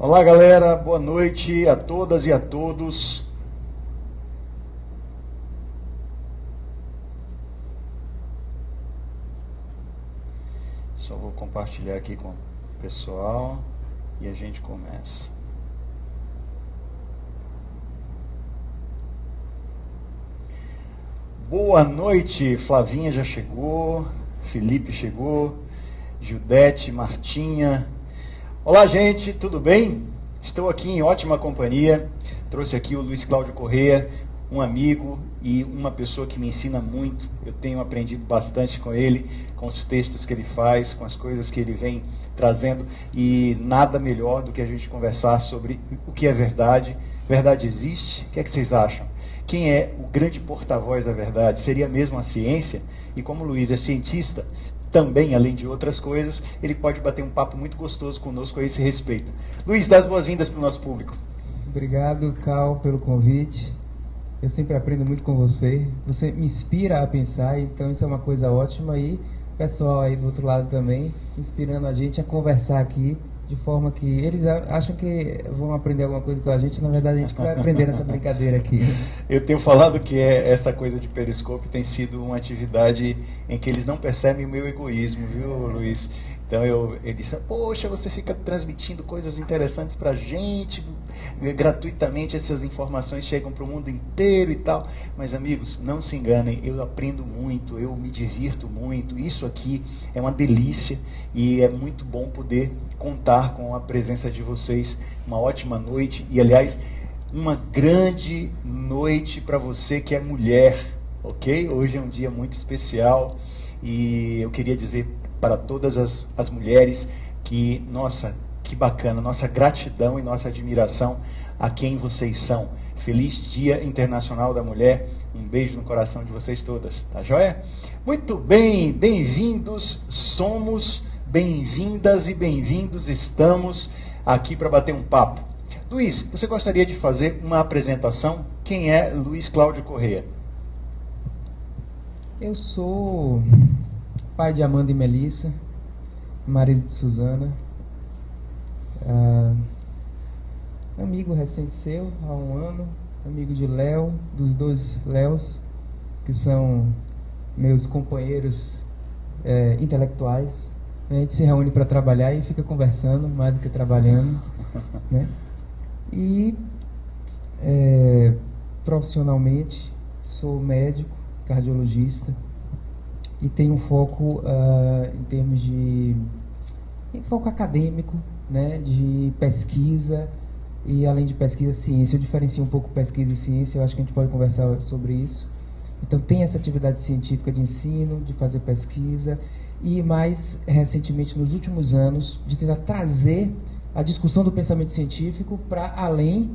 Olá, galera, boa noite a todas e a todos. Só vou compartilhar aqui com o pessoal e a gente começa. Boa noite, Flavinha já chegou, Felipe chegou, Judete, Martinha. Olá, gente, tudo bem? Estou aqui em ótima companhia. Trouxe aqui o Luiz Cláudio Corrêa, um amigo e uma pessoa que me ensina muito. Eu tenho aprendido bastante com ele, com os textos que ele faz, com as coisas que ele vem trazendo, e nada melhor do que a gente conversar sobre o que é verdade. Verdade existe? O que é que vocês acham? Quem é o grande porta-voz da verdade? Seria mesmo a ciência? E como o Luiz é cientista, também, além de outras coisas, ele pode bater um papo muito gostoso conosco a esse respeito. Luiz, dá as boas-vindas para o nosso público. Obrigado, Cal, pelo convite. Eu sempre aprendo muito com você. Você me inspira a pensar, então isso é uma coisa ótima. E o pessoal aí do outro lado também, inspirando a gente a conversar aqui, de forma que eles acham que vão aprender alguma coisa com a gente, na verdade a gente que vai aprender nessa brincadeira aqui. Eu tenho falado que essa coisa de Periscope tem sido uma atividade em que eles não percebem o meu egoísmo, viu, Luiz? Então ele disse, poxa, você fica transmitindo coisas interessantes pra gente, gratuitamente essas informações chegam para o mundo inteiro e tal. Mas amigos, não se enganem, eu aprendo muito, eu me divirto muito, isso aqui é uma delícia e é muito bom poder contar com a presença de vocês. Uma ótima noite e, aliás, uma grande noite para você que é mulher, ok? Hoje é um dia muito especial e eu queria dizer para todas as mulheres que, nossa, que bacana, nossa gratidão e nossa admiração a quem vocês são. Feliz Dia Internacional da Mulher, um beijo no coração de vocês todas, tá joia? Muito bem, bem-vindos somos, bem-vindas e bem-vindos estamos aqui para bater um papo. Luiz, você gostaria de fazer uma apresentação? Quem é Luiz Cláudio Corrêa? Eu sou pai de Amanda e Melissa, marido de Suzana, amigo recente seu, há um ano, amigo de Léo, dos dois Léos, que são meus companheiros intelectuais. A gente se reúne para trabalhar e fica conversando, mais do que trabalhando, né? E profissionalmente sou médico, cardiologista, e tenho um foco em termos de foco acadêmico, né, de pesquisa e, além de pesquisa, ciência. Eu diferencio um pouco pesquisa e ciência, eu acho que a gente pode conversar sobre isso. Então tem essa atividade científica de ensino, de fazer pesquisa e, mais recentemente, nos últimos anos, de tentar trazer a discussão do pensamento científico para além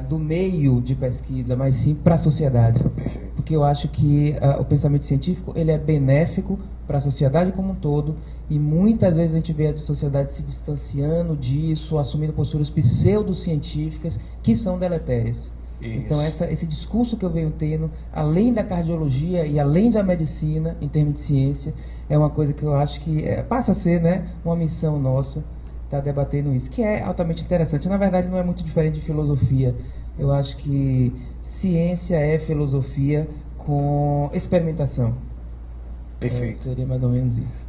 do meio de pesquisa, mas sim para a sociedade. Porque eu acho que o pensamento científico ele é benéfico para a sociedade como um todo, e muitas vezes a gente vê a sociedade se distanciando disso, assumindo posturas pseudocientíficas que são deletérias. Isso. Então esse discurso que eu venho tendo, além da cardiologia e além da medicina, em termos de ciência, é uma coisa que eu acho que passa a ser, né, uma missão nossa, estar debatendo isso, que é altamente interessante. Na verdade, não é muito diferente de filosofia. Eu acho que ciência é filosofia com experimentação. Perfeito. Seria mais ou menos isso.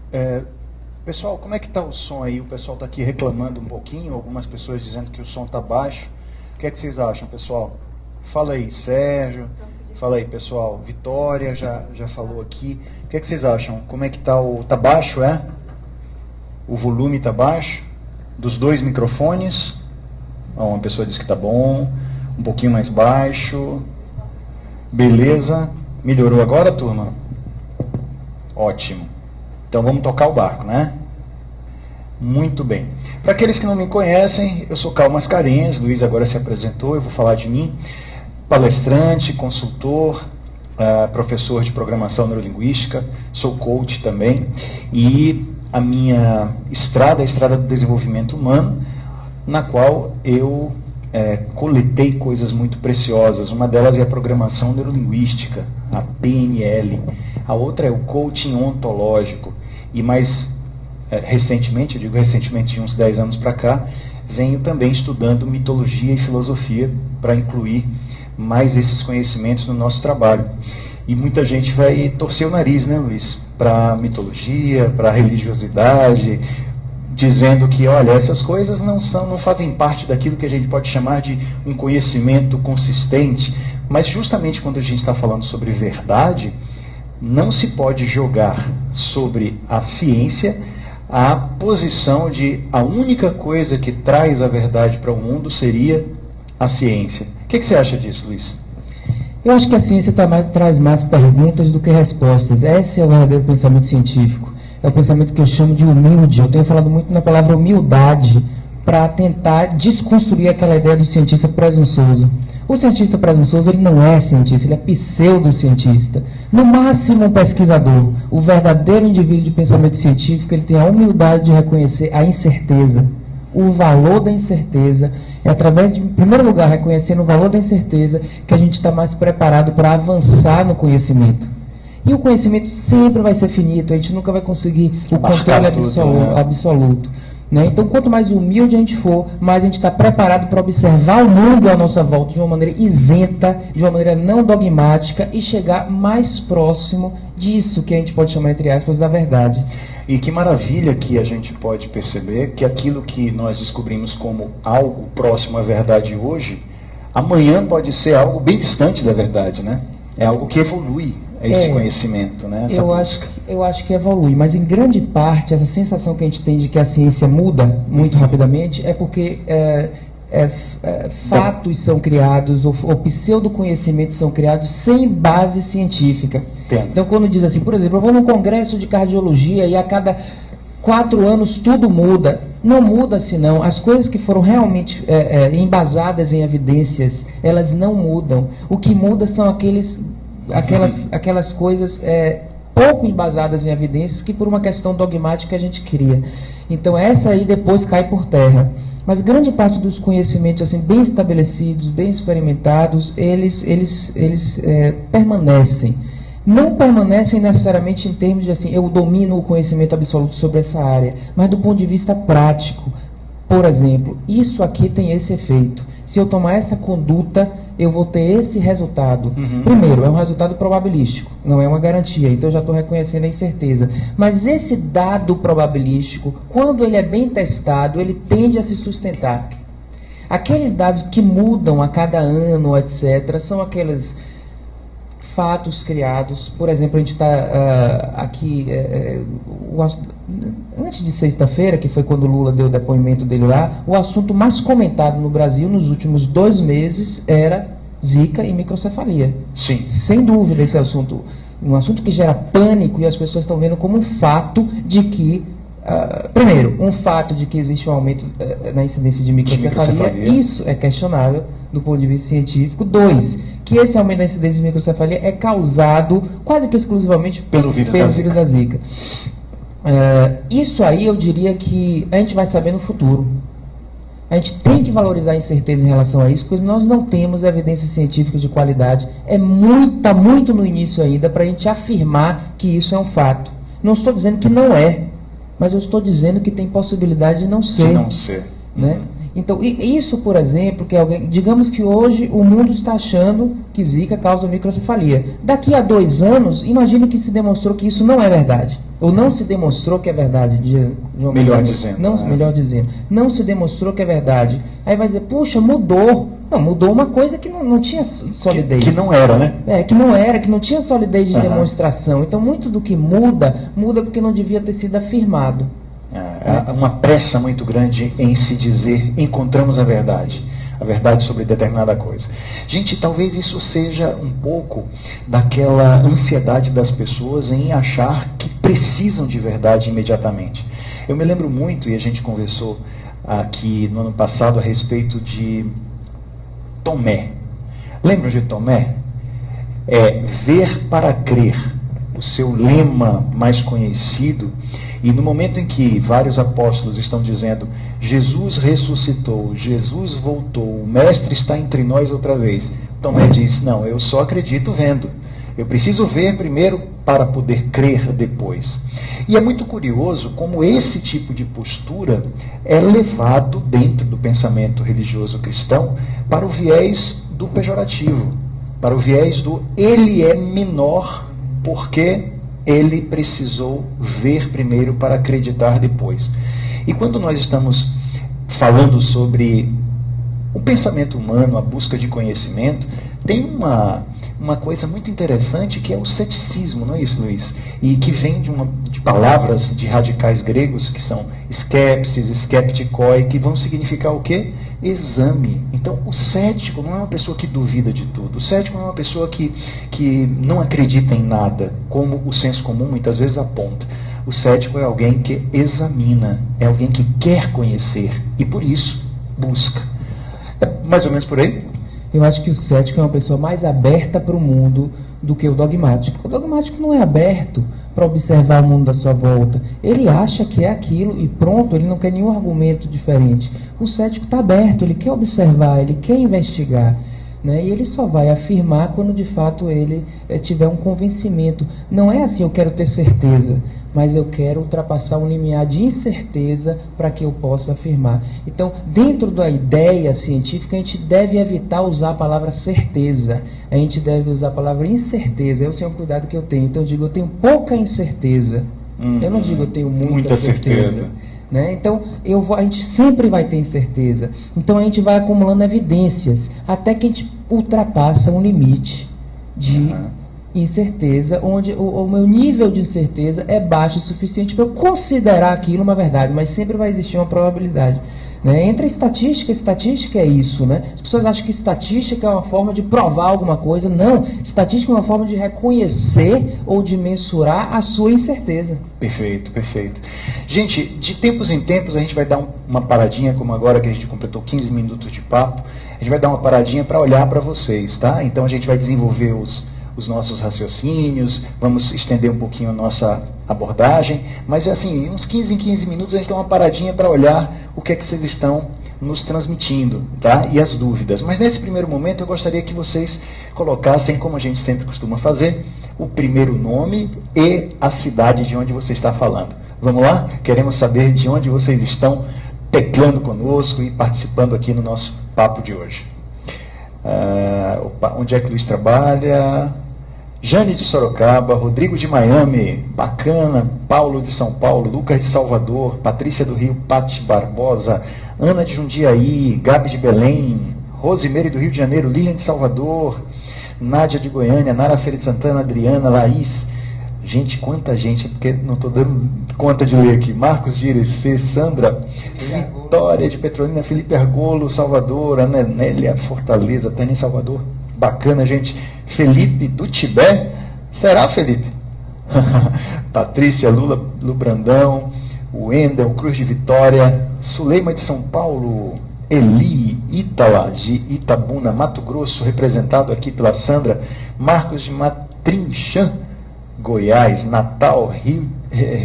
Pessoal, como é que está o som aí? O pessoal está aqui reclamando um pouquinho, algumas pessoas dizendo que o som está baixo. O que é que vocês acham, pessoal? Fala aí, Sérgio. Fala aí, pessoal. Vitória já falou aqui. O que é que vocês acham? Como é que está Tá baixo, é? O volume está baixo? Dos dois microfones? Uma pessoa disse que está bom. Um pouquinho mais baixo. Beleza. Melhorou agora, turma? Ótimo. Então vamos tocar o barco, né? Muito bem. Para aqueles que não me conhecem, eu sou Cal Mascarenhas, Luiz agora se apresentou, eu vou falar de mim. Palestrante, consultor, professor de programação neurolinguística, sou coach também. E a minha estrada é a estrada do desenvolvimento humano, na qual eu coletei coisas muito preciosas. Uma delas é a programação neurolinguística, a PNL. A outra é o coaching ontológico. E mais recentemente, eu digo recentemente, de uns 10 anos para cá, venho também estudando mitologia e filosofia para incluir mais esses conhecimentos no nosso trabalho. E muita gente vai torcer o nariz, né, Luiz, para a mitologia, para a religiosidade, dizendo que, olha, essas coisas não fazem parte daquilo que a gente pode chamar de um conhecimento consistente. Mas justamente quando a gente está falando sobre verdade, não se pode jogar sobre a ciência a posição de a única coisa que traz a verdade para o mundo seria a ciência. O que você acha disso, Luiz? Eu acho que a ciência traz mais perguntas do que respostas. Esse é o verdadeiro pensamento científico. É o pensamento que eu chamo de humilde. Eu tenho falado muito na palavra humildade para tentar desconstruir aquela ideia do cientista presunçoso. O cientista presunçoso, ele não é cientista, ele é pseudocientista. No máximo, um pesquisador. O verdadeiro indivíduo de pensamento científico, ele tem a humildade de reconhecer a incerteza. O valor da incerteza é através de, em primeiro lugar, reconhecendo o valor da incerteza, que a gente está mais preparado para avançar no conhecimento. E o conhecimento sempre vai ser finito, a gente nunca vai conseguir o controle absoluto. Né? Então, quanto mais humilde a gente for, mais a gente está preparado para observar o mundo à nossa volta de uma maneira isenta, de uma maneira não dogmática e chegar mais próximo disso que a gente pode chamar, entre aspas, da verdade. E que maravilha que a gente pode perceber que aquilo que nós descobrimos como algo próximo à verdade hoje, amanhã pode ser algo bem distante da verdade, né? É algo que evolui esse conhecimento, né? Eu acho que evolui, mas em grande parte essa sensação que a gente tem de que a ciência muda muito rapidamente é porque fatos são criados, ou pseudo-conhecimentos são criados sem base científica. Entendo. Então, quando diz assim, por exemplo, eu vou num congresso de cardiologia e a cada 4 anos tudo muda. Não muda assim não. As coisas que foram realmente embasadas em evidências, elas não mudam. O que muda são aquelas coisas pouco embasadas em evidências que por uma questão dogmática a gente cria. Então essa aí depois cai por terra. Mas grande parte dos conhecimentos assim, bem estabelecidos, bem experimentados, eles permanecem. Não permanecem necessariamente em termos de assim, eu domino o conhecimento absoluto sobre essa área, mas do ponto de vista prático. Por exemplo, isso aqui tem esse efeito. Se eu tomar essa conduta, eu vou ter esse resultado. Primeiro, é um resultado probabilístico, não é uma garantia, então eu já estou reconhecendo a incerteza. Mas esse dado probabilístico, quando ele é bem testado, ele tende a se sustentar. Aqueles dados que mudam a cada ano, etc., são aqueles fatos criados. Por exemplo, a gente está aqui, antes de sexta-feira, que foi quando o Lula deu o depoimento dele lá, o assunto mais comentado no Brasil nos últimos 2 meses era Zika e microcefalia. Sim. Sem dúvida esse assunto, um assunto que gera pânico e as pessoas estão vendo como um fato de que, primeiro, um fato de que existe um aumento na incidência de microcefalia, isso é questionável do ponto de vista científico. 2, que esse aumento da incidência de microcefalia é causado quase que exclusivamente pelo vírus da Zika. Isso aí eu diria que a gente vai saber no futuro. A gente tem que valorizar a incerteza em relação a isso, pois nós não temos evidências científicas de qualidade. Está muito no início ainda para a gente afirmar que isso é um fato. Não estou dizendo que não é, mas eu estou dizendo que tem possibilidade de não ser. Né? Então, isso, por exemplo, que digamos que hoje o mundo está achando que Zika causa microcefalia. Daqui a 2 anos, imagine que se demonstrou que isso não é verdade. Ou não se demonstrou que é verdade. Melhor dizendo. Não se demonstrou que é verdade. Aí vai dizer, puxa, mudou. Não, mudou uma coisa que não tinha solidez. Que não era, né? Que não tinha solidez de demonstração. Então, muito do que muda porque não devia ter sido afirmado. Uma pressa muito grande em se dizer, encontramos a verdade sobre determinada coisa. Gente, talvez isso seja um pouco daquela ansiedade das pessoas em achar que precisam de verdade imediatamente. Eu me lembro muito, e a gente conversou aqui no ano passado a respeito de Tomé. Lembram de Tomé? Ver para crer, o seu lema mais conhecido. E no momento em que vários apóstolos estão dizendo, Jesus ressuscitou, Jesus voltou, o Mestre está entre nós outra vez, Tomé diz, não, eu só acredito vendo. Eu preciso ver primeiro para poder crer depois. E é muito curioso como esse tipo de postura é levado dentro do pensamento religioso cristão para o viés do pejorativo, para o viés do ele é menor porque ele precisou ver primeiro para acreditar depois. E quando nós estamos falando sobre o pensamento humano, a busca de conhecimento, tem uma coisa muito interessante que é o ceticismo, não é isso, Luiz? E que vem de palavras de radicais gregos que são skepsis, skeptikoi, que vão significar o quê? Exame. Então, o cético não é uma pessoa que duvida de tudo. O cético não é uma pessoa que não acredita em nada, como o senso comum muitas vezes aponta. O cético é alguém que examina, é alguém que quer conhecer e, por isso, busca. É mais ou menos por aí? Eu acho que o cético é uma pessoa mais aberta para o mundo do que o dogmático. O dogmático não é aberto para observar o mundo da sua volta. Ele acha que é aquilo e pronto, ele não quer nenhum argumento diferente. O cético está aberto, ele quer observar, ele quer investigar. Né? E ele só vai afirmar quando de fato ele tiver um convencimento. Não é assim, eu quero ter certeza, mas eu quero ultrapassar um limiar de incerteza para que eu possa afirmar. Então, dentro da ideia científica, a gente deve evitar usar a palavra certeza. A gente deve usar a palavra incerteza. Esse é um cuidado que eu tenho. Então, eu digo, eu tenho pouca incerteza. Eu não digo, eu tenho muita certeza. Né? Então, a gente sempre vai ter incerteza. Então, a gente vai acumulando evidências até que a gente ultrapassa um limite de incerteza, onde o meu nível de incerteza é baixo o suficiente para eu considerar aquilo uma verdade, mas sempre vai existir uma probabilidade. Né? Entre a estatística é isso. Né? As pessoas acham que estatística é uma forma de provar alguma coisa. Não, estatística é uma forma de reconhecer ou de mensurar a sua incerteza. Perfeito, perfeito. Gente, de tempos em tempos a gente vai dar uma paradinha, como agora que a gente completou 15 minutos de papo, a gente vai dar uma paradinha para olhar para vocês, tá? Então a gente vai desenvolver os nossos raciocínios, vamos estender um pouquinho a nossa abordagem, mas assim, uns 15 em 15 minutos a gente dá uma paradinha para olhar o que é que vocês estão nos transmitindo, tá? E as dúvidas. Mas nesse primeiro momento eu gostaria que vocês colocassem, como a gente sempre costuma fazer, o primeiro nome e a cidade de onde você está falando. Vamos lá? Queremos saber de onde vocês estão teclando conosco e participando aqui no nosso papo de hoje. Onde é que o Luiz trabalha? Jane de Sorocaba, Rodrigo de Miami, bacana, Paulo de São Paulo, Lucas de Salvador, Patrícia do Rio, Pati Barbosa, Ana de Jundiaí, Gabi de Belém, Rosimeire do Rio de Janeiro, Lilian de Salvador, Nádia de Goiânia, Nara Feira de Santana, Adriana, Laís. Gente, quanta gente, porque não estou dando conta de ler aqui. Marcos de Irecê, Sandra, Vitória de Petrolina, Felipe Argolo, Salvador, Ana Nélia, Fortaleza, Tânia Salvador. Bacana, gente. Felipe do Tibé. Será, Felipe? Patrícia, Lula, Lubrandão, Wendel, Cruz de Vitória, Suleima de São Paulo, Eli, Ítala de Itabuna, Mato Grosso, representado aqui pela Sandra, Marcos de Matrinchã, Goiás, Natal, Rio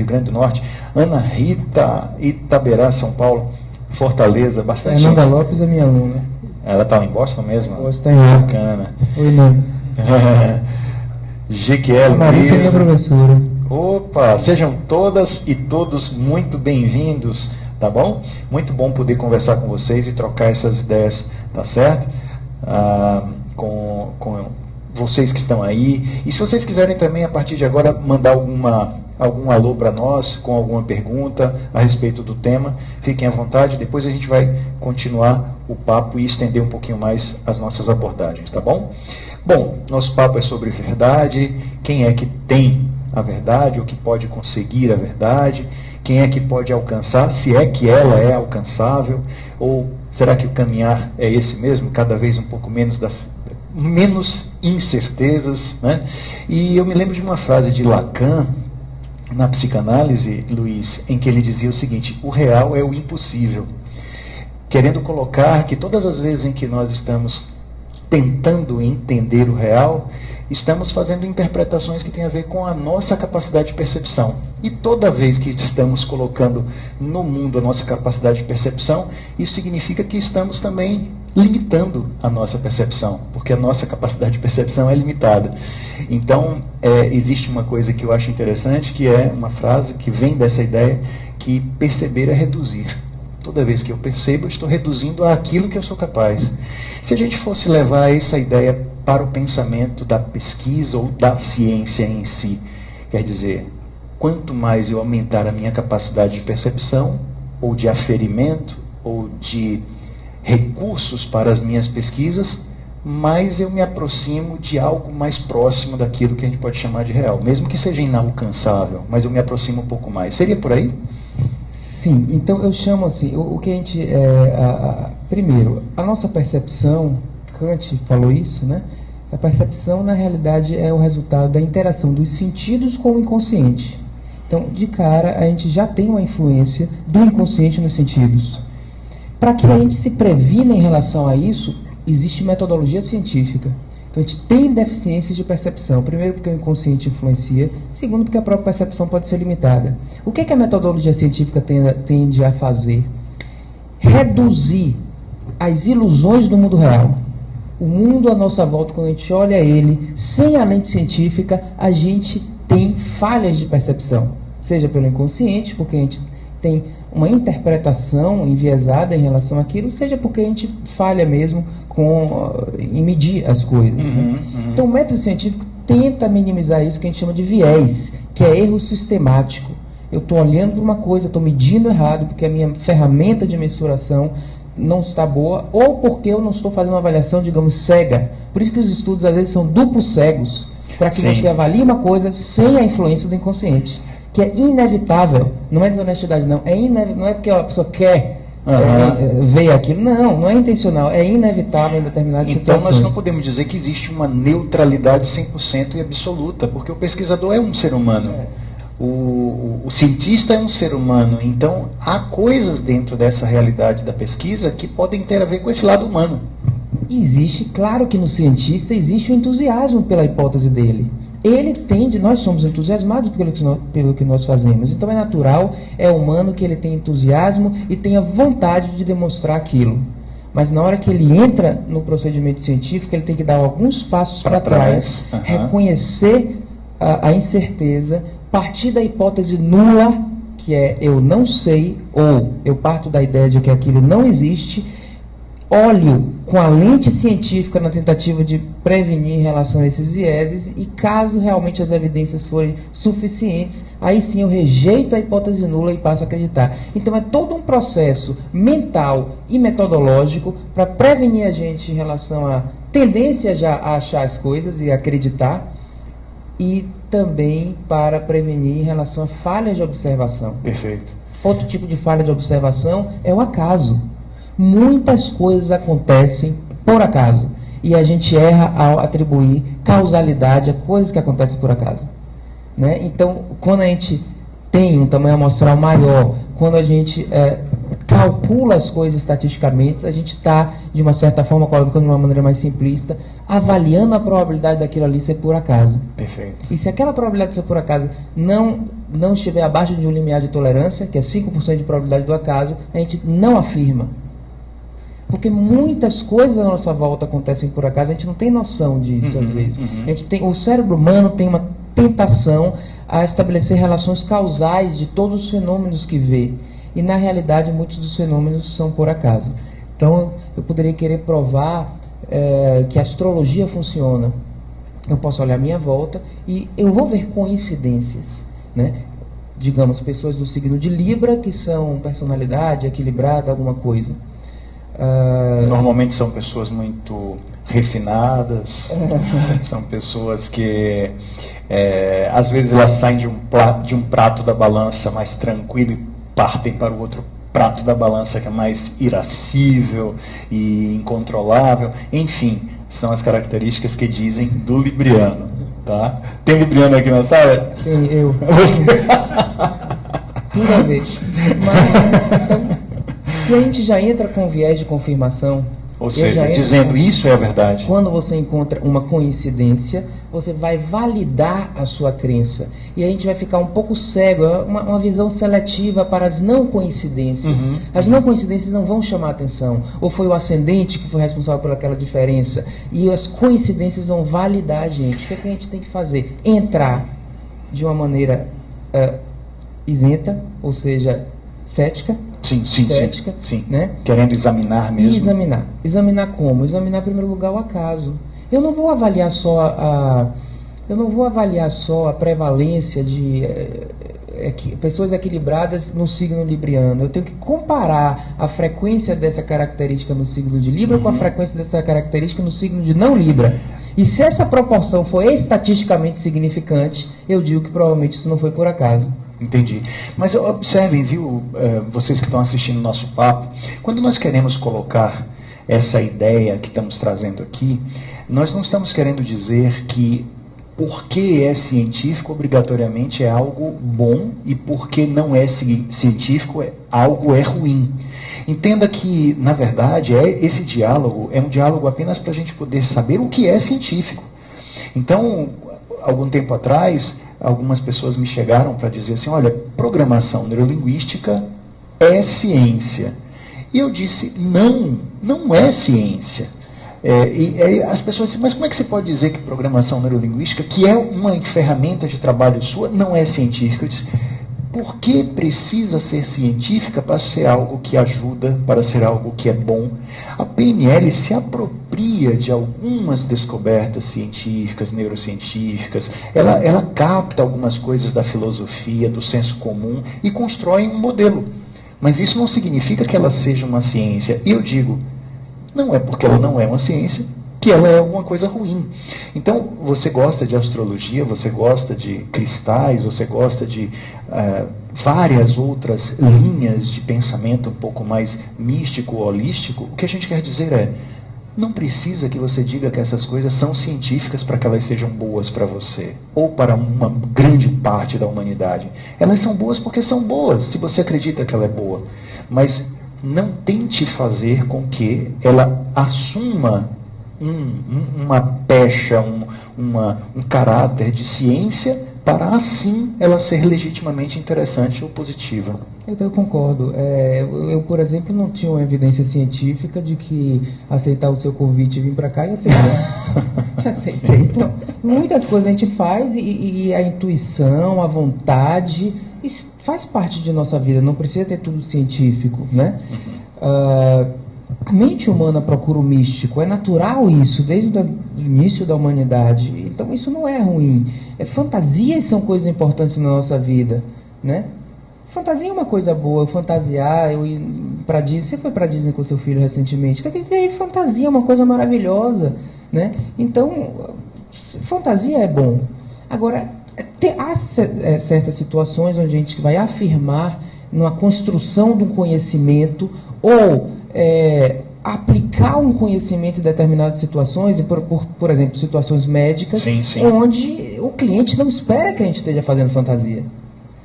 Grande do Norte, Ana Rita, Itaberá, São Paulo, Fortaleza, bastante. Fernanda Lopes é minha aluna. Ela está em Boston mesmo? Boston, em bacana. Oi, não. Jequiel, Marisa é minha professora. Opa, sejam todas e todos muito bem-vindos, tá bom? Muito bom poder conversar com vocês e trocar essas ideias, tá certo? Com vocês que estão aí. E se vocês quiserem também, a partir de agora, mandar algum alô para nós, com alguma pergunta a respeito do tema, fiquem à vontade. Depois a gente vai continuar o papo e estender um pouquinho mais as nossas abordagens, tá bom? Bom, nosso papo é sobre verdade, quem é que tem a verdade, ou que pode conseguir a verdade, quem é que pode alcançar, se é que ela é alcançável, ou será que o caminhar é esse mesmo, cada vez um pouco menos incertezas, né? E eu me lembro de uma frase de Lacan, na psicanálise, Luiz, em que ele dizia o seguinte: o real é o impossível, querendo colocar que todas as vezes em que nós estamos tentando entender o real, estamos fazendo interpretações que têm a ver com a nossa capacidade de percepção. E toda vez que estamos colocando no mundo a nossa capacidade de percepção, isso significa que estamos também limitando a nossa percepção, porque a nossa capacidade de percepção é limitada. Então, existe uma coisa que eu acho interessante, que é uma frase que vem dessa ideia, que perceber é reduzir. Toda vez que eu percebo, eu estou reduzindo àquilo que eu sou capaz. Se a gente fosse levar essa ideia para o pensamento da pesquisa ou da ciência em si, quer dizer, quanto mais eu aumentar a minha capacidade de percepção, ou de aferimento, ou de recursos para as minhas pesquisas, mais eu me aproximo de algo mais próximo daquilo que a gente pode chamar de real. Mesmo que seja inalcançável, mas eu me aproximo um pouco mais. Seria por aí? Sim, então eu chamo assim, o que a gente... primeiro, a nossa percepção, Kant falou isso, né? A percepção, na realidade, é o resultado da interação dos sentidos com o inconsciente. Então, de cara, a gente já tem uma influência do inconsciente nos sentidos. Para que a gente se previna em relação a isso, existe metodologia científica. Então, a gente tem deficiências de percepção. Primeiro, porque o inconsciente influencia. Segundo, porque a própria percepção pode ser limitada. O que a metodologia científica tende a fazer? Reduzir as ilusões do mundo real. O mundo à nossa volta, quando a gente olha ele sem a lente científica, a gente tem falhas de percepção. Seja pelo inconsciente, porque a gente tem uma interpretação enviesada em relação àquilo, seja porque a gente falha mesmo em medir as coisas. Né? Então o método científico tenta minimizar isso que a gente chama de viés, que é erro sistemático. Eu estou olhando para uma coisa, estou medindo errado, porque a minha ferramenta de mensuração não está boa, ou porque eu não estou fazendo uma avaliação, digamos, cega. Por isso que os estudos às vezes são duplos cegos, para que você avalie uma coisa sem a influência do inconsciente, que é inevitável. Não é desonestidade, não. Não é porque a pessoa quer ver aquilo. Não é intencional. É inevitável em determinadas situações. Então nós não podemos dizer que existe uma neutralidade 100% e absoluta, porque o pesquisador é um ser humano. O cientista é um ser humano. Então há coisas dentro dessa realidade da pesquisa que podem ter a ver com esse lado humano. Existe, claro que no cientista existe o entusiasmo pela hipótese dele. Nós somos entusiasmados pelo que nós fazemos. Então é natural, é humano que ele tenha entusiasmo e tenha vontade de demonstrar aquilo. Mas na hora que ele entra no procedimento científico, ele tem que dar alguns passos para trás, reconhecer a incerteza, partir da hipótese nula, que é eu não sei, ou eu parto da ideia de que aquilo não existe, olho com a lente científica na tentativa de prevenir em relação a esses vieses, e caso realmente as evidências forem suficientes, aí sim eu rejeito a hipótese nula e passo a acreditar. Então é todo um processo mental e metodológico para prevenir a gente em relação à tendência já a achar as coisas e acreditar, e também para prevenir em relação a falhas de observação. Perfeito. Outro tipo de falha de observação é o acaso. Muitas coisas acontecem por acaso e a gente erra ao atribuir causalidade a coisas que acontecem por acaso, né? Então, quando a gente tem um tamanho amostral maior, quando a gente calcula as coisas estatisticamente, a gente está, de uma certa forma, colocando de uma maneira mais simplista, avaliando a probabilidade daquilo ali ser por acaso. Perfeito. E se aquela probabilidade de ser por acaso não estiver abaixo de um limiar de tolerância, que é 5% de probabilidade do acaso, a gente não afirma. Porque muitas coisas à nossa volta acontecem por acaso, a gente não tem noção disso às vezes. O cérebro humano tem uma tentação a estabelecer relações causais de todos os fenômenos que vê. E na realidade muitos dos fenômenos são por acaso. Então eu poderia querer provar que a astrologia funciona. Eu posso olhar à minha volta e eu vou ver coincidências, né? Digamos, pessoas do signo de Libra que são personalidade equilibrada, alguma coisa. Normalmente são pessoas muito refinadas, são pessoas que às vezes elas saem de um prato da balança mais tranquilo e partem para o outro prato da balança que é mais irascível e incontrolável. Enfim, são as características que dizem do libriano, tá? Tem libriano aqui na sala? Tem, eu. Tudo a ver. Mas, então, se a gente já entra com viés de confirmação, Ou seja, dizendo isso é a verdade. Quando você encontra uma coincidência, você vai validar a sua crença. E a gente vai ficar um pouco cego, uma visão seletiva para as não coincidências. As não coincidências não vão chamar atenção. Ou foi o ascendente que foi responsável por aquela diferença. E as coincidências vão validar a gente. O que é que a gente tem que fazer? Entrar de uma maneira isenta, ou seja, cética. Cética, sim. Né? Querendo examinar mesmo. E examinar como? Examinar em primeiro lugar o acaso. Eu não vou avaliar só a prevalência de pessoas equilibradas no signo libriano. Eu tenho que comparar a frequência dessa característica no signo de Libra com a frequência dessa característica no signo de não Libra. E se essa proporção for estatisticamente significante, eu digo que provavelmente isso não foi por acaso. Entendi. Mas observem, viu, vocês que estão assistindo o nosso papo, quando nós queremos colocar essa ideia que estamos trazendo aqui, nós não estamos querendo dizer que porque é científico obrigatoriamente é algo bom e porque não é científico algo é ruim. Entenda que, na verdade, esse diálogo é um diálogo apenas para a gente poder saber o que é científico. Então, algum tempo atrás, algumas pessoas me chegaram para dizer assim, olha, programação neurolinguística é ciência. E eu disse, não é ciência. As pessoas dizem, mas como é que você pode dizer que programação neurolinguística, que é uma ferramenta de trabalho sua, não é científica? Eu disse, por que precisa ser científica para ser algo que ajuda, para ser algo que é bom? A PNL se apropria de algumas descobertas científicas, neurocientíficas, ela capta algumas coisas da filosofia, do senso comum e constrói um modelo. Mas isso não significa que ela seja uma ciência. E eu digo, não é porque ela não é uma ciência que ela é alguma coisa ruim. Então, você gosta de astrologia, você gosta de cristais, você gosta de várias outras linhas de pensamento um pouco mais místico, holístico. O que a gente quer dizer é, não precisa que você diga que essas coisas são científicas para que elas sejam boas para você, ou para uma grande parte da humanidade. Elas são boas porque são boas, se você acredita que ela é boa. Mas não tente fazer com que ela assuma uma pecha, um caráter de ciência, para assim ela ser legitimamente interessante ou positiva. Eu concordo. Eu, por exemplo, não tinha uma evidência científica de que aceitar o seu convite e vir para cá e aceitei. Então, muitas coisas a gente faz e a intuição, a vontade, isso faz parte de nossa vida, não precisa ter tudo científico, né? A mente humana procura o místico, é natural isso, desde o início da humanidade. Então isso não é ruim. Fantasias são coisas importantes na nossa vida, né? Fantasia é uma coisa boa, fantasiar, eu ir para Disney, você foi para Disney com seu filho recentemente, fantasia é uma coisa maravilhosa, né? Então, fantasia é bom. Agora, há certas situações onde a gente vai afirmar numa construção de um conhecimento ou aplicar um conhecimento em determinadas situações, por exemplo, situações médicas, sim. onde o cliente não espera que a gente esteja fazendo fantasia.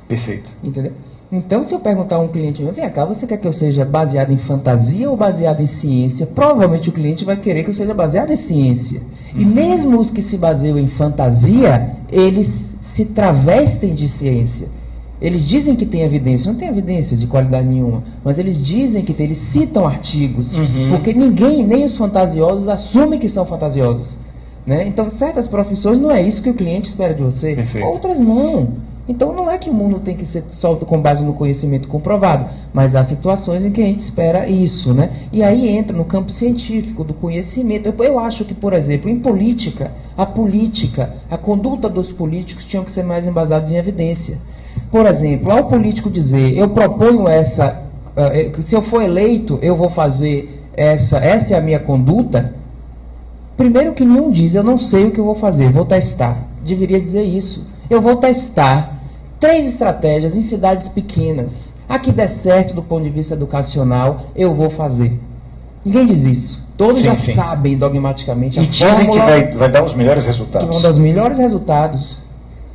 Perfeito. Entendeu? Então, se eu perguntar a um cliente meu, vem cá, você quer que eu seja baseado em fantasia ou baseado em ciência? Provavelmente o cliente vai querer que eu seja baseado em ciência. E mesmo os que se baseiam em fantasia, eles se travestem de ciência. Eles dizem que tem evidência, não tem evidência de qualidade nenhuma, mas eles dizem que tem, eles citam artigos, porque ninguém, nem os fantasiosos, assumem que são fantasiosos, né? Então, certas profissões não é isso que o cliente espera de você, perfeito. Outras não. Então, não é que o mundo tem que ser só com base no conhecimento comprovado, mas há situações em que a gente espera isso, né? E aí entra no campo científico, do conhecimento. Eu acho que, por exemplo, em política, a conduta dos políticos tinham que ser mais embasados em evidência. Por exemplo, ao político dizer, eu proponho se eu for eleito, eu vou fazer essa é a minha conduta, primeiro que nenhum diz, eu não sei o que eu vou fazer, vou testar. Deveria dizer isso. Eu vou testar 3 estratégias em cidades pequenas. A que der certo do ponto de vista educacional, eu vou fazer. Ninguém diz isso. Todos já sabem dogmaticamente a fórmula. E dizem que vai dar os melhores resultados. Que vão dar os melhores resultados.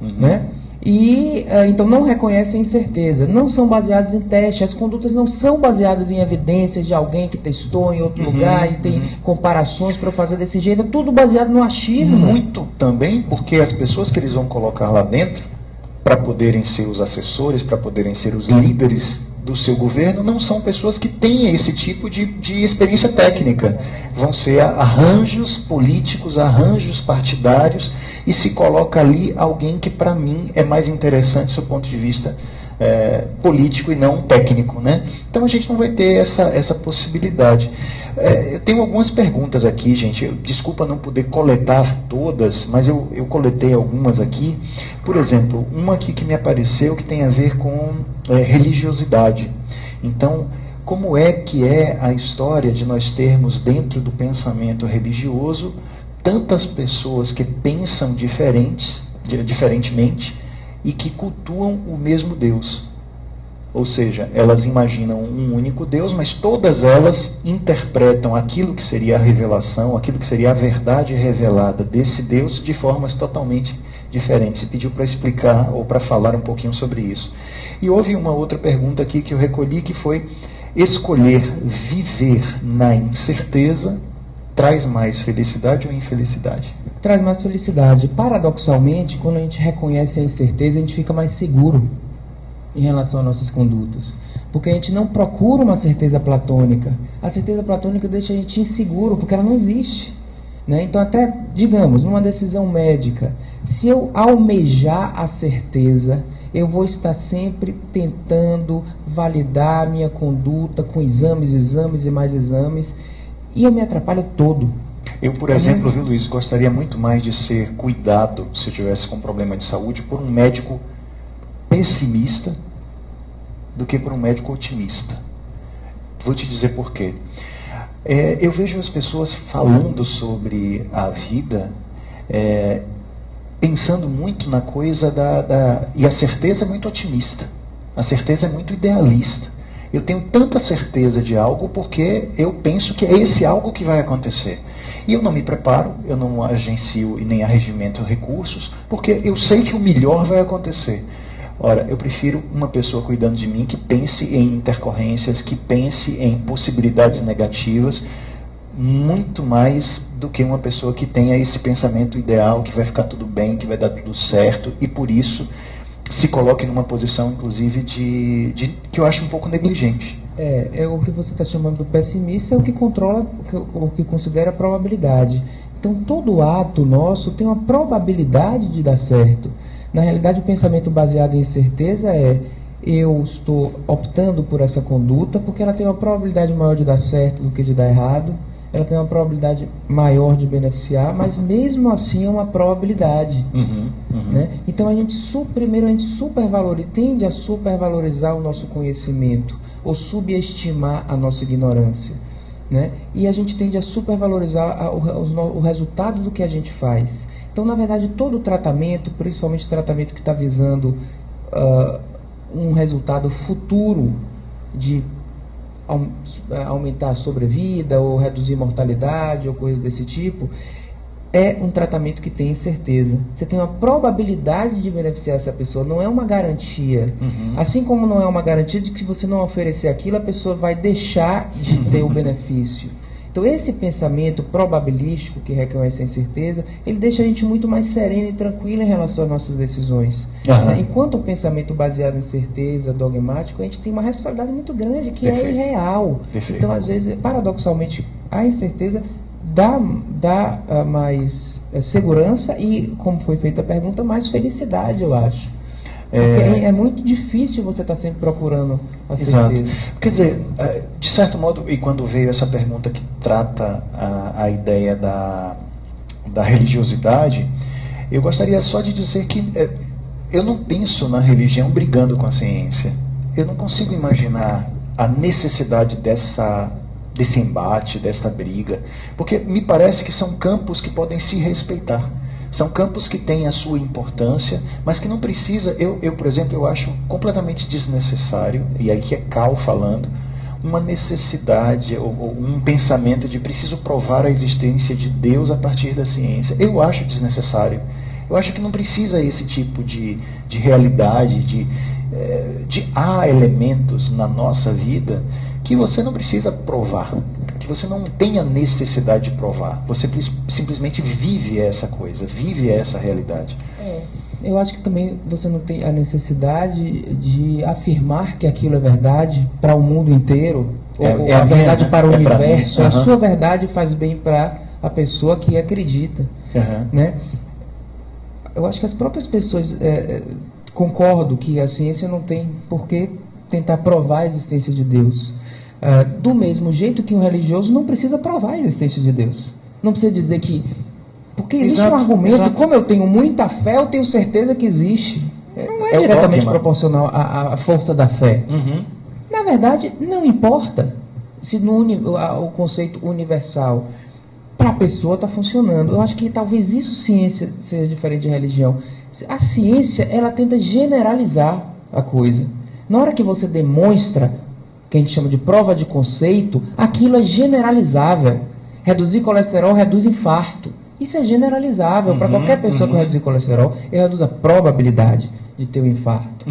Né? E então não reconhecem a incerteza, não são baseadas em teste, as condutas não são baseadas em evidências de alguém que testou em outro lugar e tem comparações para fazer desse jeito, é tudo baseado no achismo. Muito também porque as pessoas que eles vão colocar lá dentro para poderem ser os assessores, para poderem ser os líderes do seu governo, não são pessoas que têm esse tipo de experiência técnica. Vão ser arranjos políticos, arranjos partidários, e se coloca ali alguém que, para mim, é mais interessante do seu ponto de vista político e não técnico, né? Então a gente não vai ter essa possibilidade. Eu tenho algumas perguntas aqui, gente. Desculpa não poder coletar todas, mas eu coletei algumas aqui. Por exemplo, uma aqui que me apareceu que tem a ver com religiosidade. Então, como é que é a história de nós termos dentro do pensamento religioso tantas pessoas que pensam diferentemente e que cultuam o mesmo Deus? Ou seja, elas imaginam um único Deus, mas todas elas interpretam aquilo que seria a revelação, aquilo que seria a verdade revelada desse Deus de formas totalmente diferentes. Você pediu para explicar ou para falar um pouquinho sobre isso. E houve uma outra pergunta aqui que eu recolhi, que foi: escolher viver na incerteza traz mais felicidade ou infelicidade? Traz mais felicidade. Paradoxalmente, quando a gente reconhece a incerteza, a gente fica mais seguro em relação às nossas condutas. Porque a gente não procura uma certeza platônica. A certeza platônica deixa a gente inseguro, porque ela não existe. Né? Então, até, digamos, numa decisão médica, se eu almejar a certeza, eu vou estar sempre tentando validar a minha conduta com exames e mais exames, e eu me atrapalho todo. Eu, por exemplo, viu, Luiz, gostaria muito mais de ser cuidado, se eu tivesse com problema de saúde, por um médico pessimista do que por um médico otimista. Vou te dizer por quê. Eu vejo as pessoas falando sobre a vida, pensando muito na coisa e a certeza é muito otimista, a certeza é muito idealista. Eu tenho tanta certeza de algo porque eu penso que é esse algo que vai acontecer. E eu não me preparo, eu não agencio e nem arregimento recursos, porque eu sei que o melhor vai acontecer. Ora, eu prefiro uma pessoa cuidando de mim que pense em intercorrências, que pense em possibilidades negativas, muito mais do que uma pessoa que tenha esse pensamento ideal, que vai ficar tudo bem, que vai dar tudo certo, e por isso se coloque numa posição, inclusive, que eu acho um pouco negligente. O que você está chamando do pessimista é o que controla, o que considera a probabilidade. Então, todo ato nosso tem uma probabilidade de dar certo. Na realidade, o pensamento baseado em certeza eu estou optando por essa conduta porque ela tem uma probabilidade maior de dar certo do que de dar errado. Ela tem uma probabilidade maior de beneficiar, mas mesmo assim é uma probabilidade. Né? Então primeiro a gente tende a supervalorizar o nosso conhecimento ou subestimar a nossa ignorância. Né? E a gente tende a supervalorizar o resultado do que a gente faz. Então, na verdade, todo o tratamento, principalmente o tratamento que está visando um resultado futuro de aumentar a sobrevida ou reduzir mortalidade ou coisas desse tipo, é um tratamento que tem incerteza. Você tem uma probabilidade de beneficiar essa pessoa, não é uma garantia. Assim como não é uma garantia de que se você não oferecer aquilo, a pessoa vai deixar de ter o benefício. Então, esse pensamento probabilístico que reconhece a incerteza, ele deixa a gente muito mais sereno e tranquilo em relação às nossas decisões. Enquanto o pensamento baseado em certeza, dogmático, a gente tem uma responsabilidade muito grande, que é irreal. Então, às vezes, paradoxalmente, a incerteza dá mais segurança e, como foi feita a pergunta, mais felicidade, eu acho. Porque é muito difícil você estar sempre procurando a certeza. Exato. Quer dizer, de certo modo, e quando veio essa pergunta que trata a ideia da religiosidade, eu gostaria só de dizer que eu não penso na religião brigando com a ciência. Eu não consigo imaginar a necessidade desse embate, dessa briga, porque me parece que são campos que podem se respeitar. São campos que têm a sua importância, mas que não precisa, por exemplo, eu acho completamente desnecessário, e aí que é Cal falando, uma necessidade ou um pensamento de preciso provar a existência de Deus a partir da ciência. Eu acho desnecessário. Eu acho que não precisa esse tipo de realidade, há elementos na nossa vida que você não precisa provar, que você não tem a necessidade de provar. Você simplesmente vive essa coisa, vive essa realidade. Eu acho que também você não tem a necessidade de afirmar que aquilo é verdade para o mundo inteiro, ou a verdade minha, para o universo. A sua verdade faz bem para a pessoa que acredita. Né? Eu acho que as próprias pessoas concordo que a ciência não tem por que tentar provar a existência de Deus. Do mesmo jeito que um religioso não precisa provar a existência de Deus. Não precisa dizer que... Porque existe um argumento, como eu tenho muita fé, eu tenho certeza que existe. Não é diretamente proporcional à força da fé. Na verdade, não importa se o conceito universal para a pessoa está funcionando. Eu acho que talvez isso, ciência, seja diferente de religião. A ciência, ela tenta generalizar a coisa. Na hora que você demonstra, que a gente chama de prova de conceito, aquilo é generalizável. Reduzir colesterol reduz infarto. Isso é generalizável. Para qualquer pessoa que reduzir colesterol, ele reduz a probabilidade de ter um infarto.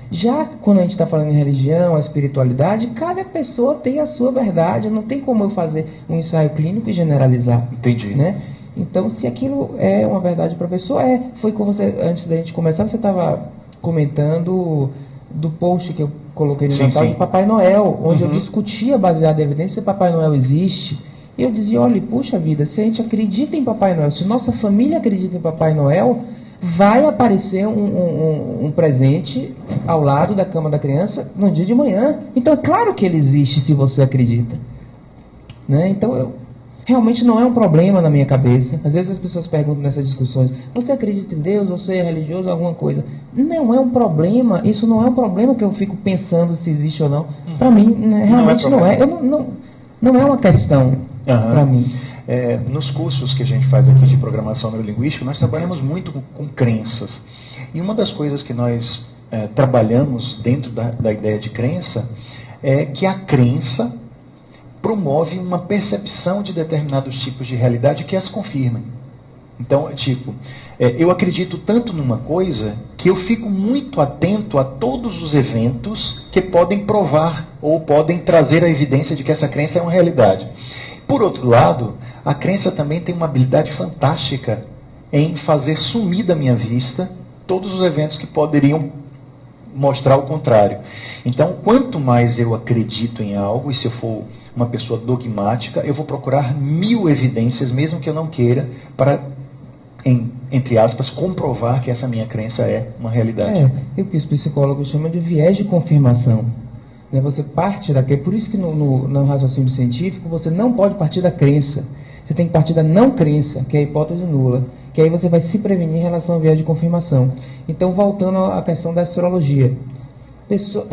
Já quando a gente está falando em religião, a espiritualidade, cada pessoa tem a sua verdade. Não tem como eu fazer um ensaio clínico e generalizar. Entendi. Né? Então, se aquilo é uma verdade para a pessoa, foi com você, antes da gente começar, você estava comentando do post que eu coloquei no Natal de Papai Noel, onde eu discutia, baseado em evidência, se Papai Noel existe. E eu dizia, olha, puxa vida, se a gente acredita em Papai Noel, se nossa família acredita em Papai Noel, vai aparecer um presente ao lado da cama da criança no dia de manhã. Então é claro que ele existe se você acredita. Né? Então realmente não é um problema na minha cabeça. Às vezes as pessoas perguntam nessas discussões, você acredita em Deus, você é religioso, alguma coisa. Não é um problema, isso não é um problema que eu fico pensando se existe ou não. Para mim, realmente não é. Não é uma questão para mim. Nos cursos que a gente faz aqui de programação neurolinguística, nós trabalhamos muito com crenças. E uma das coisas que nós trabalhamos dentro da ideia de crença é que a crença promove uma percepção de determinados tipos de realidade que as confirmem. Então, eu acredito tanto numa coisa que eu fico muito atento a todos os eventos que podem provar ou podem trazer a evidência de que essa crença é uma realidade. Por outro lado, a crença também tem uma habilidade fantástica em fazer sumir da minha vista todos os eventos que poderiam mostrar o contrário. Então, quanto mais eu acredito em algo, e se eu for uma pessoa dogmática, eu vou procurar 1000 evidências, mesmo que eu não queira, para, entre aspas, comprovar que essa minha crença é uma realidade. É o que os psicólogos chamam de viés de confirmação. Você parte daquele, por isso que no raciocínio científico você não pode partir da crença. Você tem que partir da não crença, que é a hipótese nula, que aí você vai se prevenir em relação ao viés de confirmação. Então, voltando à questão da astrologia.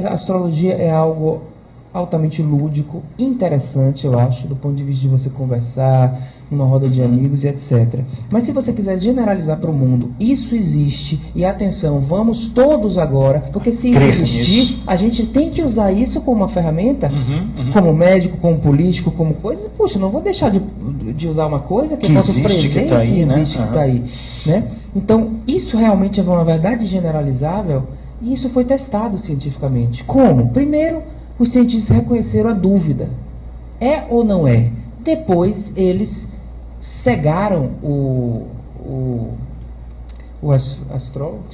A astrologia é algo altamente lúdico, interessante, eu acho, do ponto de vista de você conversar, numa roda de amigos e etc. Mas se você quiser generalizar para o mundo, isso existe, e atenção, vamos todos agora, porque se isso existir, a gente tem que usar isso como uma ferramenta, como médico, como político, como coisa. Puxa, não vou deixar de usar uma coisa que eu posso prever que existe, que está aí. Né? Então, isso realmente é uma verdade generalizável, e isso foi testado cientificamente. Como? Primeiro, os cientistas reconheceram a dúvida. É ou não é? Depois, eles cegaram o astrólogo,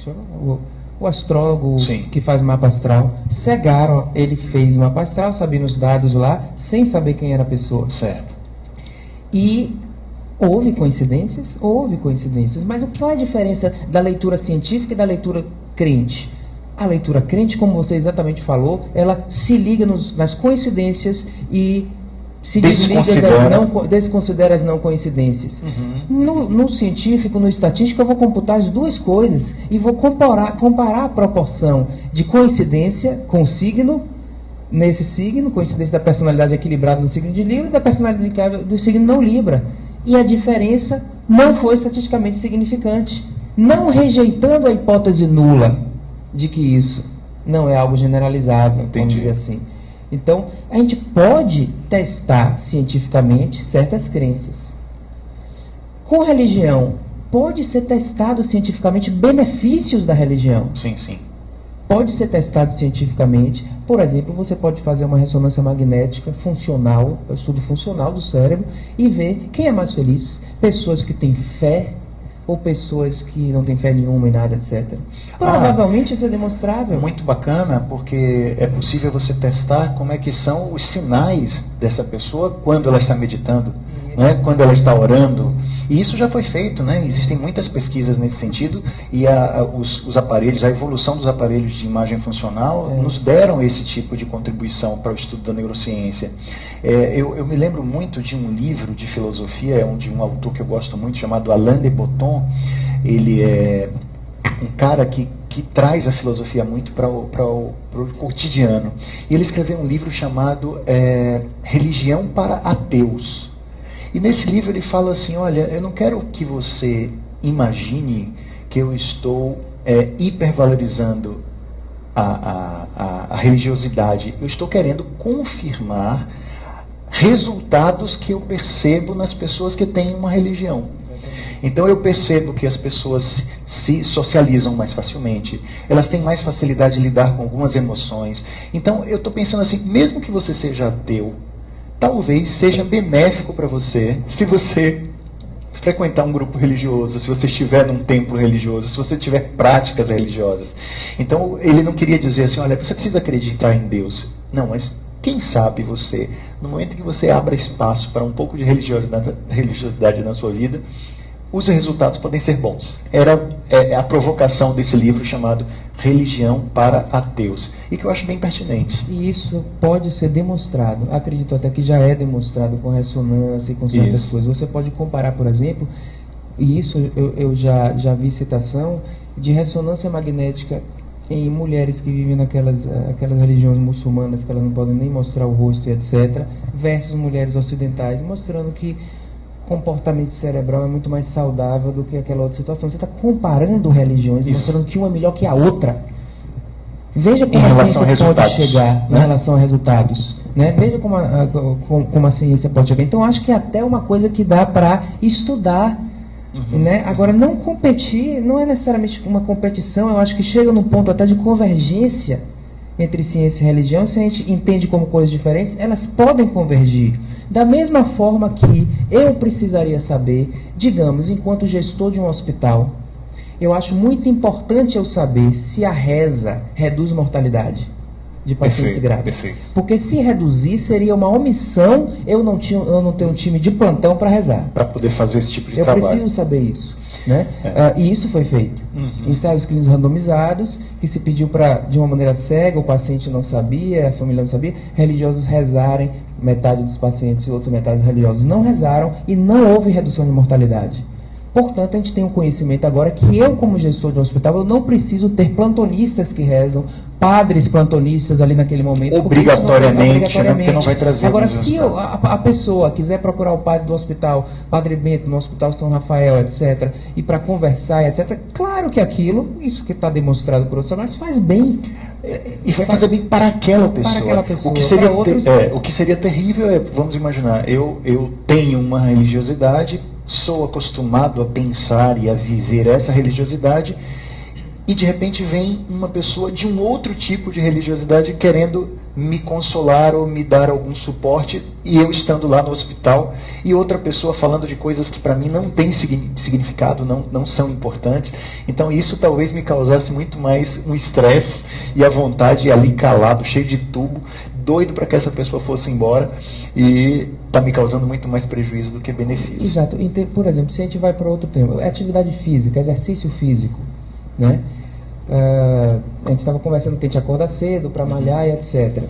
o astrólogo que faz mapa astral. Cegaram, ele fez mapa astral, sabia os dados lá, sem saber quem era a pessoa. Certo. E houve coincidências, mas o que é a diferença da leitura científica e da leitura crente? A leitura crente, como você exatamente falou, ela se liga nas coincidências e se desconsidera as não coincidências. No científico, no estatístico, eu vou computar as duas coisas e vou comparar a proporção de coincidência com o signo, nesse signo, coincidência da personalidade equilibrada no signo de Libra e da personalidade equilibrada do signo não Libra. E a diferença não foi estatisticamente significante, não rejeitando a hipótese nula de que isso não é algo generalizável, vamos dizer assim. Então, a gente pode testar cientificamente certas crenças. Com religião, pode ser testado cientificamente benefícios da religião. Sim, sim. Pode ser testado cientificamente. Por exemplo, você pode fazer uma ressonância magnética funcional, um estudo funcional do cérebro, e ver quem é mais feliz. Pessoas que têm fé ou pessoas que não têm fé nenhuma e nada, etc. Provavelmente isso é demonstrável. Muito bacana, porque é possível você testar como é que são os sinais dessa pessoa quando ela está meditando, né? Quando ela está orando. E isso já foi feito, né? Existem muitas pesquisas nesse sentido, e os aparelhos, a evolução dos aparelhos de imagem funcional nos deram esse tipo de contribuição para o estudo da neurociência. Eu me lembro muito de um livro de filosofia, de um autor que eu gosto muito, chamado Alain de Botton. Ele é um cara que traz a filosofia muito para o cotidiano. E ele escreveu um livro chamado Religião para Ateus. E nesse livro ele fala assim, olha, eu não quero que você imagine que eu estou hipervalorizando a religiosidade. Eu estou querendo confirmar resultados que eu percebo nas pessoas que têm uma religião. Então eu percebo que as pessoas se socializam mais facilmente, elas têm mais facilidade de lidar com algumas emoções. Então eu estou pensando assim, mesmo que você seja ateu, talvez seja benéfico para você se você frequentar um grupo religioso, se você estiver num templo religioso, se você tiver práticas religiosas. Então ele não queria dizer assim, olha, você precisa acreditar em Deus. Não, mas quem sabe você, no momento que você abra espaço para um pouco de religiosidade na sua vida, os resultados podem ser bons. Era a provocação desse livro chamado Religião para Ateus, e que eu acho bem pertinente. E isso pode ser demonstrado, acredito até que já é demonstrado com ressonância e com certas coisas. Você pode comparar, por exemplo, e isso eu já vi citação, de ressonância magnética em mulheres que vivem naquelas religiões muçulmanas que elas não podem nem mostrar o rosto e etc., versus mulheres ocidentais, mostrando que comportamento cerebral é muito mais saudável do que aquela outra situação. Você está comparando religiões, mostrando que uma é melhor que a outra. Veja como a ciência pode chegar em relação a resultados. Né? Veja como a ciência pode chegar. Então, acho que é até uma coisa que dá para estudar. Né? Agora, não competir não é necessariamente uma competição. Eu acho que chega num ponto até de convergência entre ciência e religião. Se a gente entende como coisas diferentes, elas podem convergir. Da mesma forma que eu precisaria saber, digamos, enquanto gestor de um hospital, eu acho muito importante eu saber se a reza reduz mortalidade de pacientes graves. Porque se reduzir, seria uma omissão eu não ter um time de plantão para rezar. Para poder fazer esse tipo de trabalho. Eu preciso saber isso. Né? E isso foi feito. Ensaios clínicos randomizados, que se pediu para, de uma maneira cega, o paciente não sabia, a família não sabia, religiosos rezarem, metade dos pacientes e outra metade dos religiosos não rezaram e não houve redução de mortalidade. Portanto, a gente tem um conhecimento agora que eu, como gestor de um hospital, eu não preciso ter plantonistas que rezam, padres plantonistas ali naquele momento. Obrigatoriamente, né? Porque não vai trazer. Agora, se a pessoa quiser procurar o padre do hospital, Padre Bento, no Hospital São Rafael, etc., e para conversar, etc., claro que isso que está demonstrado por outros trabalhos faz bem. E vai fazer bem para aquela pessoa. O que seria terrível é, vamos imaginar, eu tenho uma religiosidade, sou acostumado a pensar e a viver essa religiosidade, e de repente vem uma pessoa de um outro tipo de religiosidade querendo me consolar ou me dar algum suporte, e eu estando lá no hospital, e outra pessoa falando de coisas que para mim não têm significado, não são importantes. Então isso talvez me causasse muito mais um estresse e a vontade ali calado, cheio de tubo, doido para que essa pessoa fosse embora, e está me causando muito mais prejuízo do que benefício. Exato. Por exemplo, se a gente vai para outro tema, atividade física, exercício físico, né? A gente estava conversando que a gente acorda cedo para malhar e etc.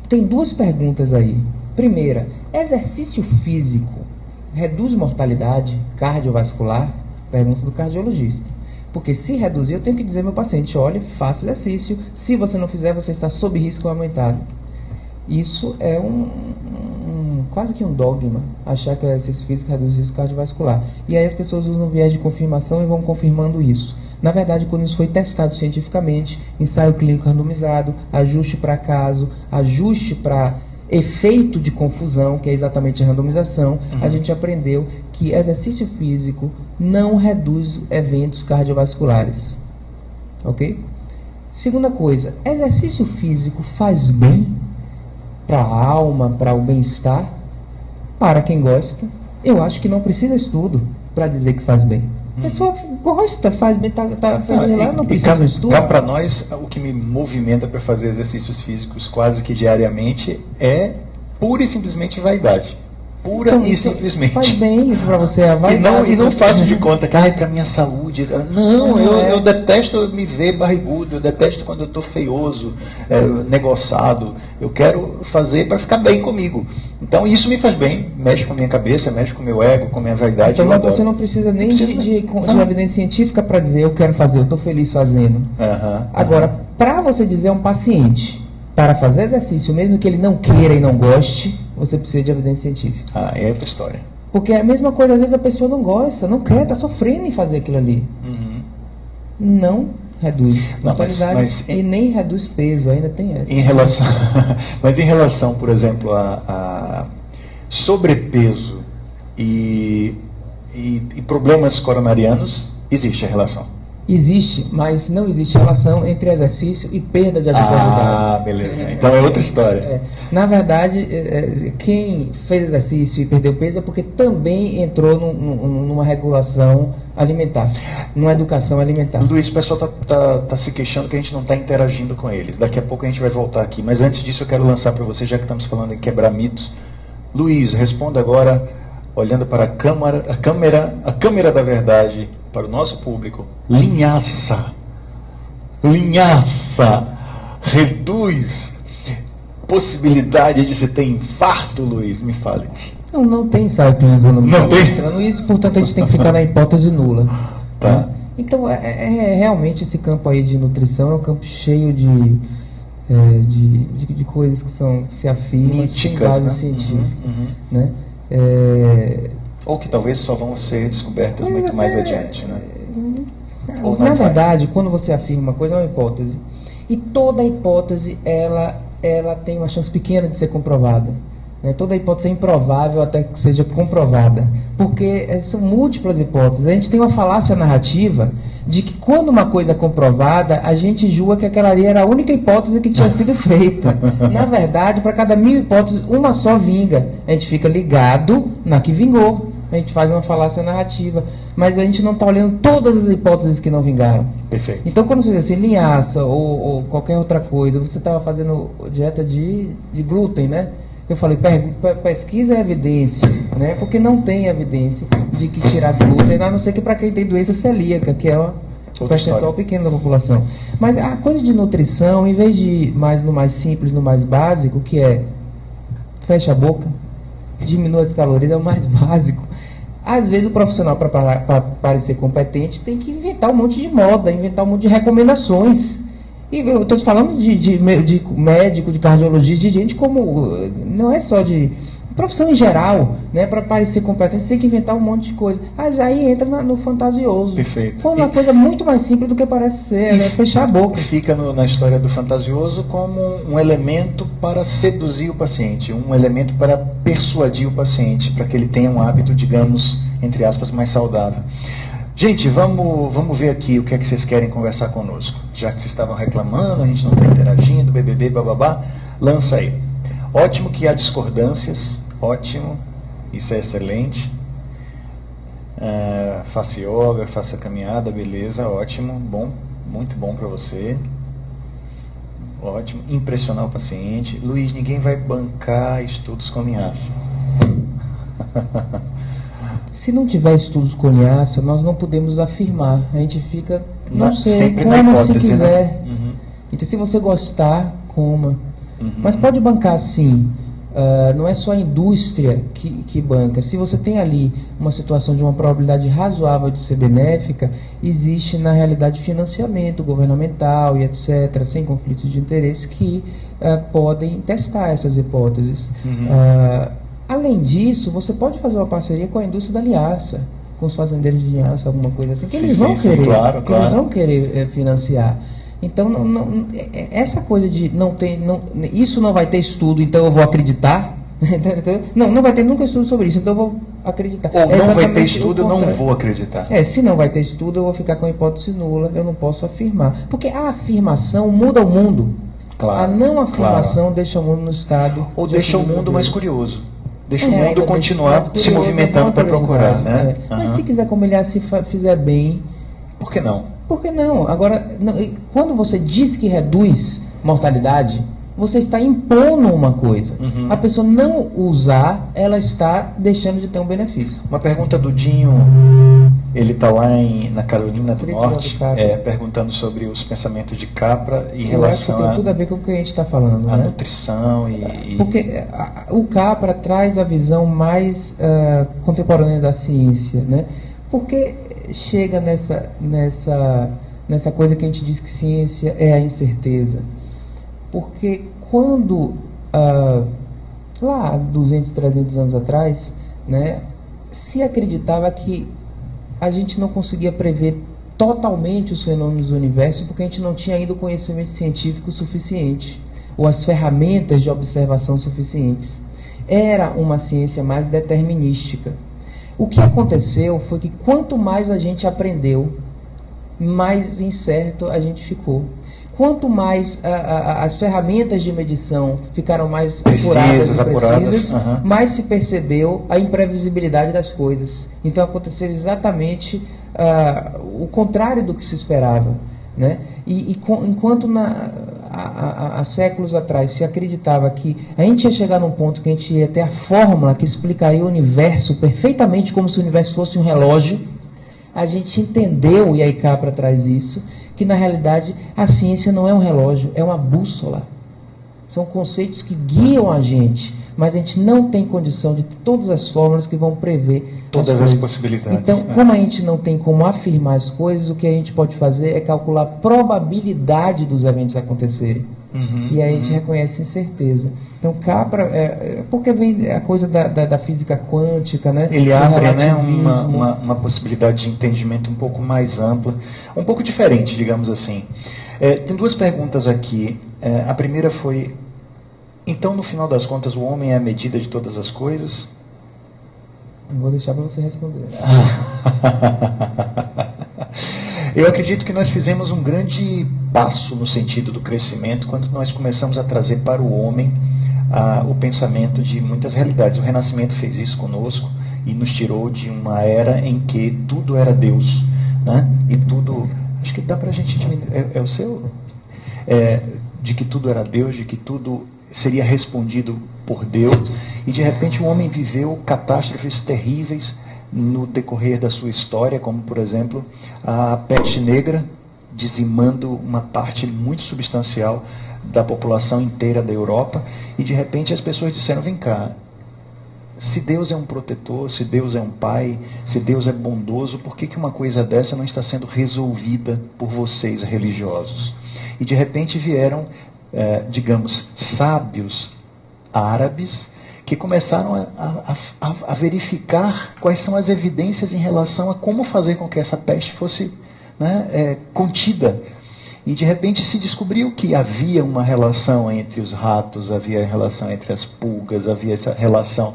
Tem duas perguntas aí. Primeira, exercício físico reduz mortalidade cardiovascular? Pergunta do cardiologista. Porque se reduzir, eu tenho que dizer ao meu paciente, olha, faça exercício, se você não fizer, você está sob risco aumentado. Isso é quase que um dogma, achar que o exercício físico reduz o risco cardiovascular. E aí as pessoas usam viés de confirmação e vão confirmando isso. Na verdade, quando isso foi testado cientificamente, ensaio clínico randomizado, ajuste para caso, ajuste para efeito de confusão, que é exatamente a randomização, a gente aprendeu que exercício físico não reduz eventos cardiovasculares. Ok? Segunda coisa, exercício físico faz bem para a alma, para o bem-estar? Para quem gosta, eu acho que não precisa estudo para dizer que faz bem. A pessoa gosta, faz bem, tá fazendo lá, não precisa de estudo. Cá para nós, o que me movimenta para fazer exercícios físicos quase que diariamente é pura e simplesmente vaidade. Pura e simplesmente. Faz bem para você a vaidade. E não faço de conta que para minha saúde. Não, eu detesto me ver barrigudo, eu detesto quando eu estou feioso, negociado. Eu quero fazer para ficar bem comigo. Então isso me faz bem, mexe com a minha cabeça, mexe com o meu ego, com a minha vaidade. Então você não precisa nem de evidência científica para dizer eu quero fazer, eu estou feliz fazendo. Agora, para você dizer a um paciente para fazer exercício, mesmo que ele não queira e não goste, você precisa de evidência científica. É outra história. Porque é a mesma coisa, às vezes a pessoa não gosta, não quer, está sofrendo em fazer aquilo ali. Não reduz mortalidade e nem reduz peso, ainda tem essa. Mas em relação, por exemplo, a sobrepeso e problemas coronarianos, existe a relação. Existe, mas não existe relação entre exercício e perda de adiposidade. Beleza. Então é outra história. Na verdade, quem fez exercício e perdeu peso é porque também entrou numa regulação alimentar, numa educação alimentar. Luiz, o pessoal tá se queixando que a gente não está interagindo com eles. Daqui a pouco a gente vai voltar aqui. Mas antes disso eu quero lançar para você, já que estamos falando em quebrar mitos. Luiz, responda agora, olhando para a câmera da verdade, para o nosso público. Linhaça reduz possibilidade de você ter infarto, Luiz? Me fale. Não tem ensaio clínico no isso, portanto a gente tem que ficar na hipótese nula. Tá. Então realmente esse campo aí de nutrição é um campo cheio de coisas que se afirmam sem base científica, né? Ou que talvez só vão ser descobertas muito mais adiante, né? Na verdade, quando você afirma uma coisa, é uma hipótese. E toda hipótese, ela tem uma chance pequena de ser comprovada. Né? Toda hipótese é improvável até que seja comprovada. Porque são múltiplas hipóteses. A gente tem uma falácia narrativa de que quando uma coisa é comprovada, a gente julga que aquela ali era a única hipótese que tinha sido feita. Na verdade, para cada 1000 hipóteses, uma só vinga. A gente fica ligado na que vingou. A gente faz uma falácia narrativa, mas a gente não está olhando todas as hipóteses que não vingaram. Perfeito. Então, quando você diz assim, linhaça ou qualquer outra coisa, você estava fazendo dieta de glúten, né? Eu falei, pesquisa a evidência, né? Porque não tem evidência de que tirar glúten, a não ser que para quem tem doença celíaca, que é um percentual pequeno da população. Mas a coisa de nutrição, em vez de ir no mais simples, no mais básico, que é fecha a boca, diminua as calorias, é o mais básico. Às vezes o profissional, para parecer competente, tem que inventar um monte de moda, inventar um monte de recomendações. E eu estou falando de médico, de cardiologista, de gente como... Não é só de... Profissão em geral, né? Para parecer competente, você tem que inventar um monte de coisa. Mas aí entra no fantasioso. Perfeito. Quando uma coisa muito mais simples do que parece ser, né? Fechar a boca. Fica na história do fantasioso como um elemento para seduzir o paciente, um elemento para persuadir o paciente, para que ele tenha um hábito, digamos, entre aspas, mais saudável. Gente, vamos ver aqui o que é que vocês querem conversar conosco. Já que vocês estavam reclamando, a gente não está interagindo, BBB, bababá, lança aí. Ótimo que há discordâncias, ótimo, isso é excelente. Faça yoga, faça caminhada, beleza, ótimo, bom, muito bom para você. Ótimo, impressionar o paciente. Luiz, ninguém vai bancar estudos com linhaça. Se não tiver estudos com linhaça, nós não podemos afirmar. A gente fica, não sei, coma se quiser. Né? Então, se você gostar, coma. Mas pode bancar sim. Não é só a indústria que banca. Se você tem ali uma situação de uma probabilidade razoável de ser benéfica, existe na realidade financiamento governamental e etc., sem conflitos de interesse, que podem testar essas hipóteses. Além disso, você pode fazer uma parceria com a indústria da linhaça, com os fazendeiros de linhaça, alguma coisa assim, que eles vão querer, eles vão querer financiar. Então, essa coisa de isso não vai ter estudo, então eu vou acreditar. Não vai ter nunca estudo sobre isso, então eu vou acreditar. Ou não vai ter estudo, eu não vou acreditar. Se não vai ter estudo, eu vou ficar com a hipótese nula, eu não posso afirmar. Porque a afirmação muda o mundo. Claro, a não afirmação deixa o mundo no estado... Ou deixa o mundo mais curioso. Deixa o mundo continuar se movimentando para procurar, né? Mas se quiser comilhar, se fizer bem... Por que não? Por que não? Agora, quando você diz que reduz mortalidade, você está impondo uma coisa. A pessoa não usar, ela está deixando de ter um benefício. Uma pergunta do Dinho, ele está lá na Carolina do Norte, perguntando sobre os pensamentos de Capra em relação tem tudo a ver com o que a gente está falando, a né? nutrição Porque o Capra traz a visão mais contemporânea da ciência, né? Porque chega nessa coisa que a gente diz que ciência é a incerteza. Porque quando, lá 200, 300 anos atrás, né, se acreditava que a gente não conseguia prever totalmente os fenômenos do universo porque a gente não tinha ainda o conhecimento científico suficiente ou as ferramentas de observação suficientes. Era uma ciência mais determinística. O que aconteceu foi que quanto mais a gente aprendeu, mais incerto a gente ficou. Quanto mais as ferramentas de medição ficaram mais apuradas e precisas, mais se percebeu a imprevisibilidade das coisas. Então aconteceu exatamente o contrário do que se esperava, né? Enquanto há séculos atrás se acreditava que a gente ia chegar num ponto que a gente ia ter a fórmula que explicaria o universo perfeitamente como se o universo fosse um relógio, a gente entendeu, e aí Capra traz isso, que na realidade a ciência não é um relógio, é uma bússola. São conceitos que guiam a gente, mas a gente não tem condição de ter todas as fórmulas que vão prever todas as possibilidades. Então, como a gente não tem como afirmar as coisas, o que a gente pode fazer é calcular a probabilidade dos eventos acontecerem. E aí a gente reconhece incerteza. Então, Capra, porque vem a coisa da física quântica, né? Ele abre, né, uma possibilidade de entendimento um pouco mais ampla, um pouco diferente, digamos assim. Tem duas perguntas aqui. A primeira foi, então, no final das contas, o homem é a medida de todas as coisas? Eu vou deixar para você responder. Eu acredito que nós fizemos um grande passo no sentido do crescimento quando nós começamos a trazer para o homem o pensamento de muitas realidades. O Renascimento fez isso conosco e nos tirou de uma era em que tudo era Deus, né? E tudo... Acho que dá para a gente diminuir... É o seu? De que tudo era Deus, de que tudo seria respondido por Deus. E de repente o homem viveu catástrofes terríveis no decorrer da sua história, como por exemplo a peste negra, dizimando uma parte muito substancial da população inteira da Europa, e de repente as pessoas disseram, vem cá, se Deus é um protetor, se Deus é um pai, se Deus é bondoso, por que uma coisa dessa não está sendo resolvida por vocês religiosos? E de repente vieram, digamos, sábios árabes que começaram a verificar quais são as evidências em relação a como fazer com que essa peste fosse, né, contida. E de repente se descobriu que havia uma relação entre os ratos, havia relação entre as pulgas, havia essa relação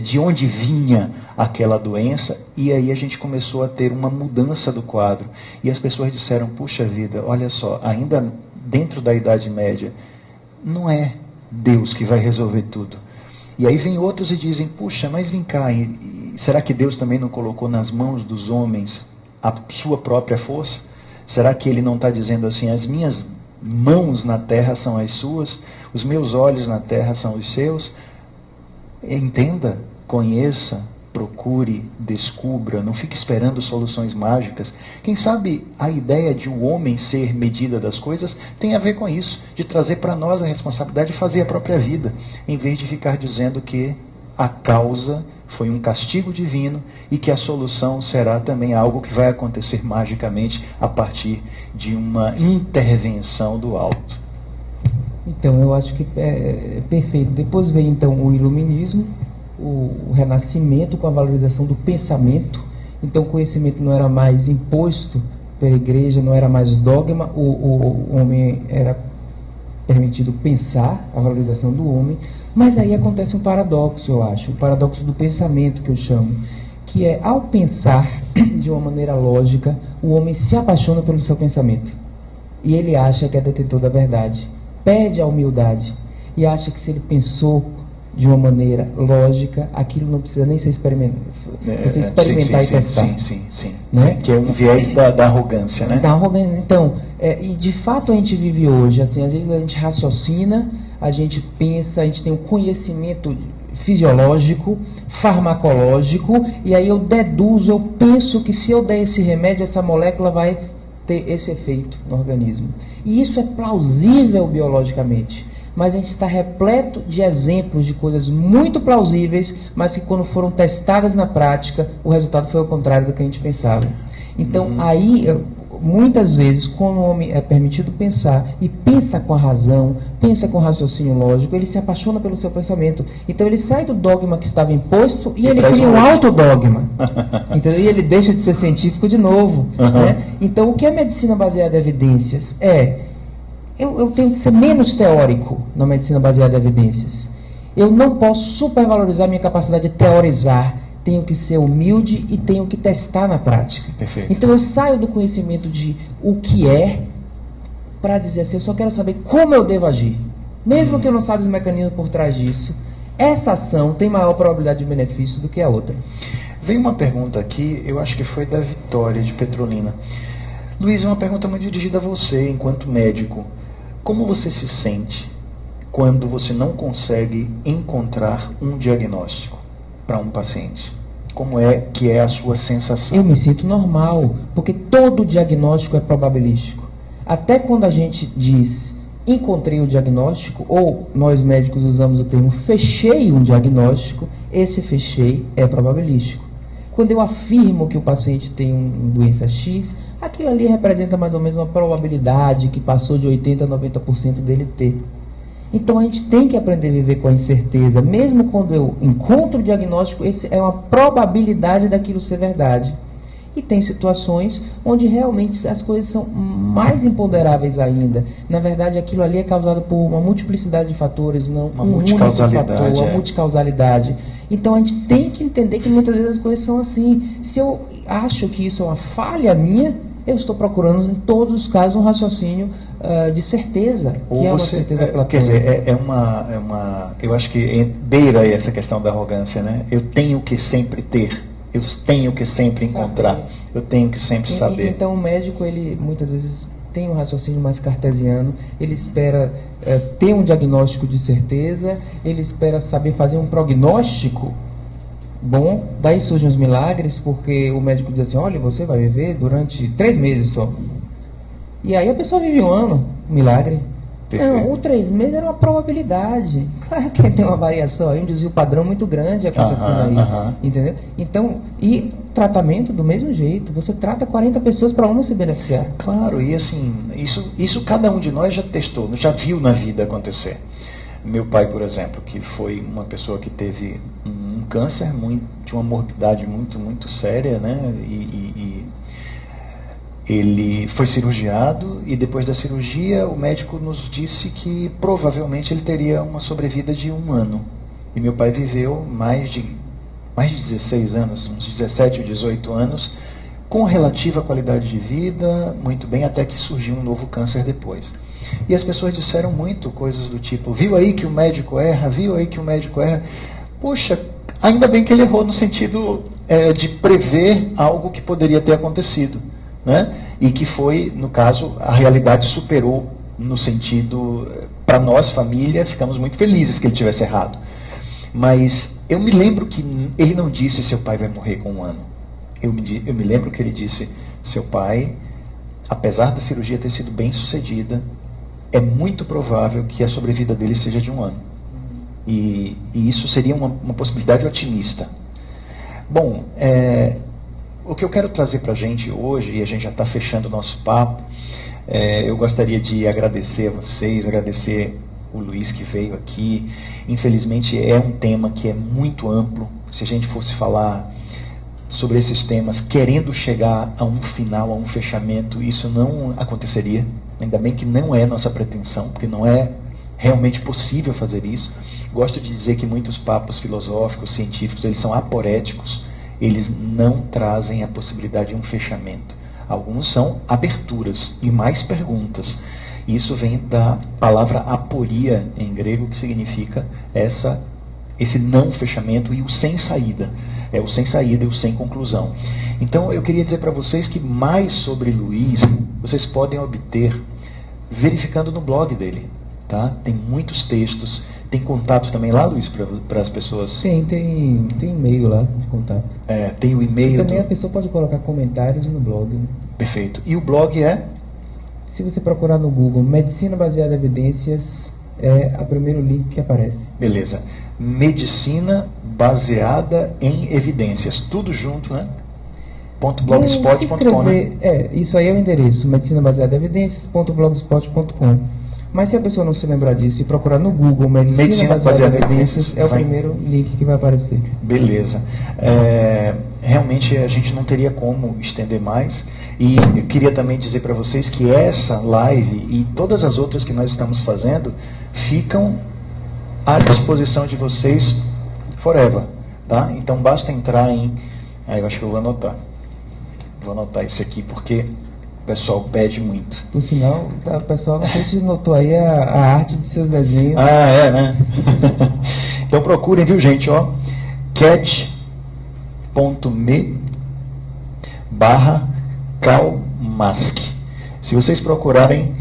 de onde vinha aquela doença, e aí a gente começou a ter uma mudança do quadro. E as pessoas disseram, puxa vida, olha só, ainda dentro da Idade Média, não é Deus que vai resolver tudo. E aí vem outros e dizem, puxa, mas vem cá, será que Deus também não colocou nas mãos dos homens a sua própria força? Será que ele não está dizendo assim, as minhas mãos na terra são as suas, os meus olhos na terra são os seus? Entenda, conheça, procure, descubra, não fique esperando soluções mágicas. Quem sabe a ideia de o homem ser medida das coisas tem a ver com isso, de trazer para nós a responsabilidade de fazer a própria vida, em vez de ficar dizendo que a causa foi um castigo divino e que a solução será também algo que vai acontecer magicamente a partir de uma intervenção do alto. Então, eu acho que é perfeito. Depois veio então o iluminismo, o renascimento com a valorização do pensamento. Então o conhecimento não era mais imposto pela igreja, não era mais dogma, o homem era permitido pensar, a valorização do homem, mas aí acontece um paradoxo, eu acho, o paradoxo do pensamento que eu chamo, que é, ao pensar de uma maneira lógica, o homem se apaixona pelo seu pensamento, e ele acha que é detentor da verdade, perde a humildade, e acha que se ele pensou de uma maneira lógica, aquilo não precisa nem ser experimentar e testar. Sim. Né? Que é um viés da arrogância, né? Da arrogância. Então, e de fato a gente vive hoje, assim, às vezes a gente raciocina, a gente pensa, a gente tem um conhecimento fisiológico, farmacológico, e aí eu deduzo, eu penso que se eu der esse remédio, essa molécula vai ter esse efeito no organismo. E isso é plausível biologicamente. Mas a gente está repleto de exemplos de coisas muito plausíveis, mas que quando foram testadas na prática, o resultado foi ao contrário do que a gente pensava. Então, aí, muitas vezes, quando o homem é permitido pensar, e pensa com a razão, pensa com raciocínio lógico, ele se apaixona pelo seu pensamento. Então, ele sai do dogma que estava imposto e ele cria um autodogma. Então, e ele deixa de ser científico de novo. Né? Então, o que é medicina baseada em evidências? Eu tenho que ser menos teórico na medicina baseada em evidências. Eu não posso supervalorizar minha capacidade de teorizar. Tenho que ser humilde e tenho que testar na prática. Perfeito. Então eu saio do conhecimento de o que é para dizer assim, eu só quero saber como eu devo agir. Mesmo que eu não saiba os mecanismos por trás disso, essa ação tem maior probabilidade de benefício do que a outra. Vem uma pergunta aqui, eu acho que foi da Vitória, de Petrolina. Luiz, uma pergunta muito dirigida a você, enquanto médico. Como você se sente quando você não consegue encontrar um diagnóstico para um paciente? Como é que é a sua sensação? Eu me sinto normal, porque todo diagnóstico é probabilístico. Até quando a gente diz encontrei o diagnóstico, ou nós médicos usamos o termo fechei um diagnóstico, esse fechei é probabilístico. Quando eu afirmo que o paciente tem uma doença X, aquilo ali representa mais ou menos uma probabilidade que passou de 80% a 90% dele ter. Então a gente tem que aprender a viver com a incerteza. Mesmo quando eu encontro o diagnóstico, esse é uma probabilidade daquilo ser verdade. E tem situações onde realmente as coisas são mais imponderáveis ainda. Na verdade, aquilo ali é causado por uma multiplicidade de fatores, não um único fator, uma multicausalidade. Então a gente tem que entender que muitas vezes as coisas são assim. Se eu acho que isso é uma falha minha, eu estou procurando em todos os casos um raciocínio de certeza, que é uma certeza platônica. Quer dizer, eu acho que beira essa questão da arrogância, né? Eu tenho que sempre ter. Eu tenho que sempre encontrar, eu tenho que sempre saber. Então o médico, ele muitas vezes tem um raciocínio mais cartesiano, ele espera ter um diagnóstico de certeza, ele espera saber fazer um prognóstico bom, daí surgem os milagres, porque o médico diz assim, olha, você vai viver durante 3 meses só. E aí a pessoa vive 1 ano, milagre. Perfeito. Não, o 3 meses era uma probabilidade. Claro que tem uma variação aí, um desvio padrão muito grande acontecendo aí. Entendeu? Então, e tratamento do mesmo jeito. Você trata 40 pessoas para uma se beneficiar. Claro, e assim, isso cada um de nós já testou, já viu na vida acontecer. Meu pai, por exemplo, que foi uma pessoa que teve um câncer de uma morbidade muito, muito séria, né? Ele foi cirurgiado e depois da cirurgia o médico nos disse que provavelmente ele teria uma sobrevida de 1 ano. E meu pai viveu mais de 16 anos, uns 17 ou 18 anos, com relativa qualidade de vida, muito bem, até que surgiu um novo câncer depois. E as pessoas disseram muito coisas do tipo, viu aí que o médico erra, viu aí que o médico erra. Poxa, ainda bem que ele errou no sentido de prever algo que poderia ter acontecido. Né? E que foi, no caso, a realidade superou no sentido, para nós, família, ficamos muito felizes que ele tivesse errado. Mas eu me lembro que ele não disse seu pai vai morrer com 1 ano. Eu me lembro que ele disse, seu pai, apesar da cirurgia ter sido bem sucedida, é muito provável que a sobrevida dele seja de 1 ano. E isso seria uma possibilidade otimista. Bom, o que eu quero trazer para a gente hoje, e a gente já está fechando o nosso papo, eu gostaria de agradecer a vocês, agradecer o Luiz que veio aqui. Infelizmente é um tema que é muito amplo. Se a gente fosse falar sobre esses temas querendo chegar a um final, a um fechamento. Isso não aconteceria. Ainda bem que não é nossa pretensão, porque não é realmente possível fazer isso. Gosto de dizer que muitos papos filosóficos, científicos, eles são aporéticos. Eles não trazem a possibilidade de um fechamento. Alguns são aberturas e mais perguntas. Isso vem da palavra aporia em grego, que significa esse não fechamento e o sem saída. É o sem saída e o sem conclusão. Então eu queria dizer para vocês que mais sobre Luiz vocês podem obter verificando no blog dele. Tá? Tem muitos textos. Tem contato também lá, Luiz, para as pessoas? Tem e-mail lá de contato. Tem o e-mail. E também a pessoa pode colocar comentários no blog. Né? Perfeito. E o blog é? Se você procurar no Google, Medicina Baseada em Evidências, é o primeiro link que aparece. Beleza. Medicina Baseada em Evidências. Tudo junto, né? .blogspot.com, né? Isso aí é o endereço, Medicina Baseada em Evidências.blogspot.com. Mas se a pessoa não se lembrar disso e procurar no Google Medicina Baseada em Evidências, é o primeiro link que vai aparecer. Beleza. Realmente a gente não teria como estender mais. E eu queria também dizer para vocês que essa live e todas as outras que nós estamos fazendo ficam à disposição de vocês forever. Tá? Então basta entrar em... eu acho que eu vou anotar. Vou anotar isso aqui porque... o pessoal pede muito. Por sinal, o pessoal, não sei se notou aí a arte de seus desenhos. Né? Então procurem, viu, gente, ó. cat.me/calmask. Se vocês procurarem,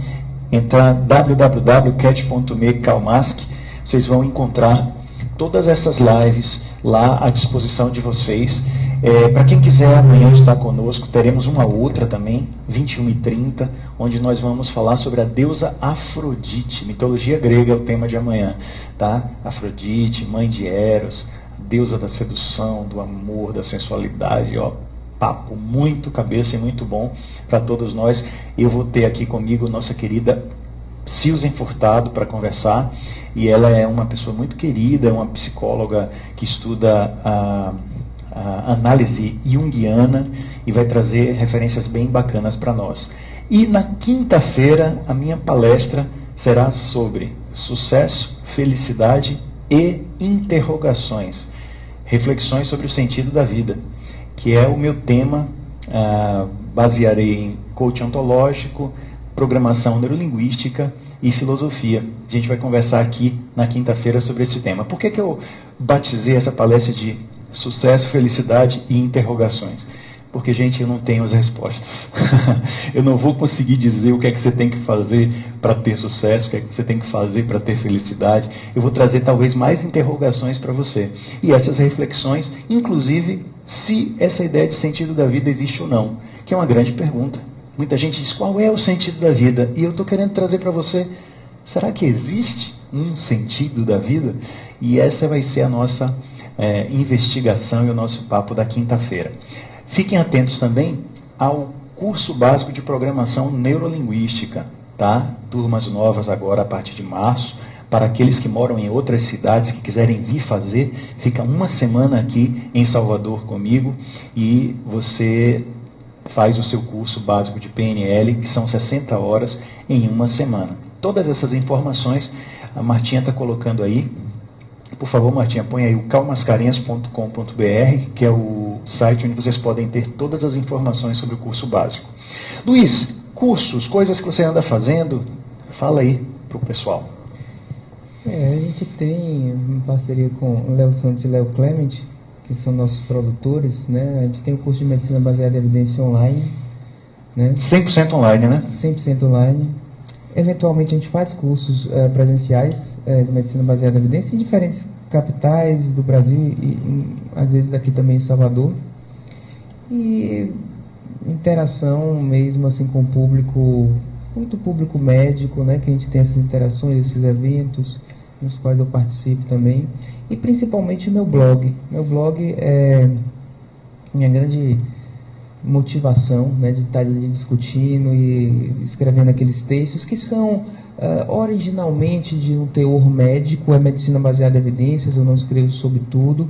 entrar www.cat.me/calmask, vocês vão encontrar todas essas lives lá à disposição de vocês. Para quem quiser amanhã estar conosco, teremos uma outra também, 21h30, onde nós vamos falar sobre a deusa Afrodite. Mitologia grega é o tema de amanhã, tá? Afrodite, mãe de Eros, deusa da sedução, do amor, da sensualidade, ó. Papo muito cabeça e muito bom para todos nós. Eu vou ter aqui comigo nossa querida Susan Furtado para conversar, e ela é uma pessoa muito querida, é uma psicóloga que estuda a análise junguiana e vai trazer referências bem bacanas para nós. E na quinta-feira a minha palestra será sobre sucesso, felicidade e interrogações, reflexões sobre o sentido da vida, que é o meu tema. Basearei em coaching ontológico, programação neurolinguística e filosofia. A gente vai conversar aqui na quinta-feira sobre esse tema. Por que eu batizei essa palestra de sucesso, felicidade e interrogações? Porque, gente, eu não tenho as respostas. Eu não vou conseguir dizer o que é que você tem que fazer para ter sucesso, o que é que você tem que fazer para ter felicidade. Eu vou trazer talvez mais interrogações para você. E essas reflexões, inclusive, se essa ideia de sentido da vida existe ou não, que é uma grande pergunta. Muita gente diz, qual é o sentido da vida? E eu estou querendo trazer para você, será que existe um sentido da vida? E essa vai ser a nossa investigação e o nosso papo da quinta-feira. Fiquem atentos também ao curso básico de programação neurolinguística, tá? Turmas novas agora a partir de março. Para aqueles que moram em outras cidades que quiserem vir fazer, fica uma semana aqui em Salvador comigo e você faz o seu curso básico de PNL, que são 60 horas em uma semana. Todas essas informações a Martinha está colocando aí. Por favor, Martinha, põe aí o calmascarenhas.com.br, que é o site onde vocês podem ter todas as informações sobre o curso básico. Luiz, cursos, coisas que você anda fazendo, fala aí para o pessoal. A gente tem uma parceria com o Léo Santos e Léo Clement, que são nossos produtores, né? A gente tem o curso de Medicina Baseada em Evidência online, né? 100% online, né? 100% online. Eventualmente a gente faz cursos presenciais de Medicina Baseada em Evidência em diferentes capitais do Brasil e às vezes aqui também em Salvador. E interação mesmo assim com o público, muito público médico, né? Que a gente tem essas interações, esses eventos, nos quais eu participo também. E principalmente o meu blog. Meu blog é minha grande motivação, né, de estar ali discutindo e escrevendo aqueles textos que são originalmente de um teor médico, é medicina baseada em evidências, eu não escrevo sobre tudo,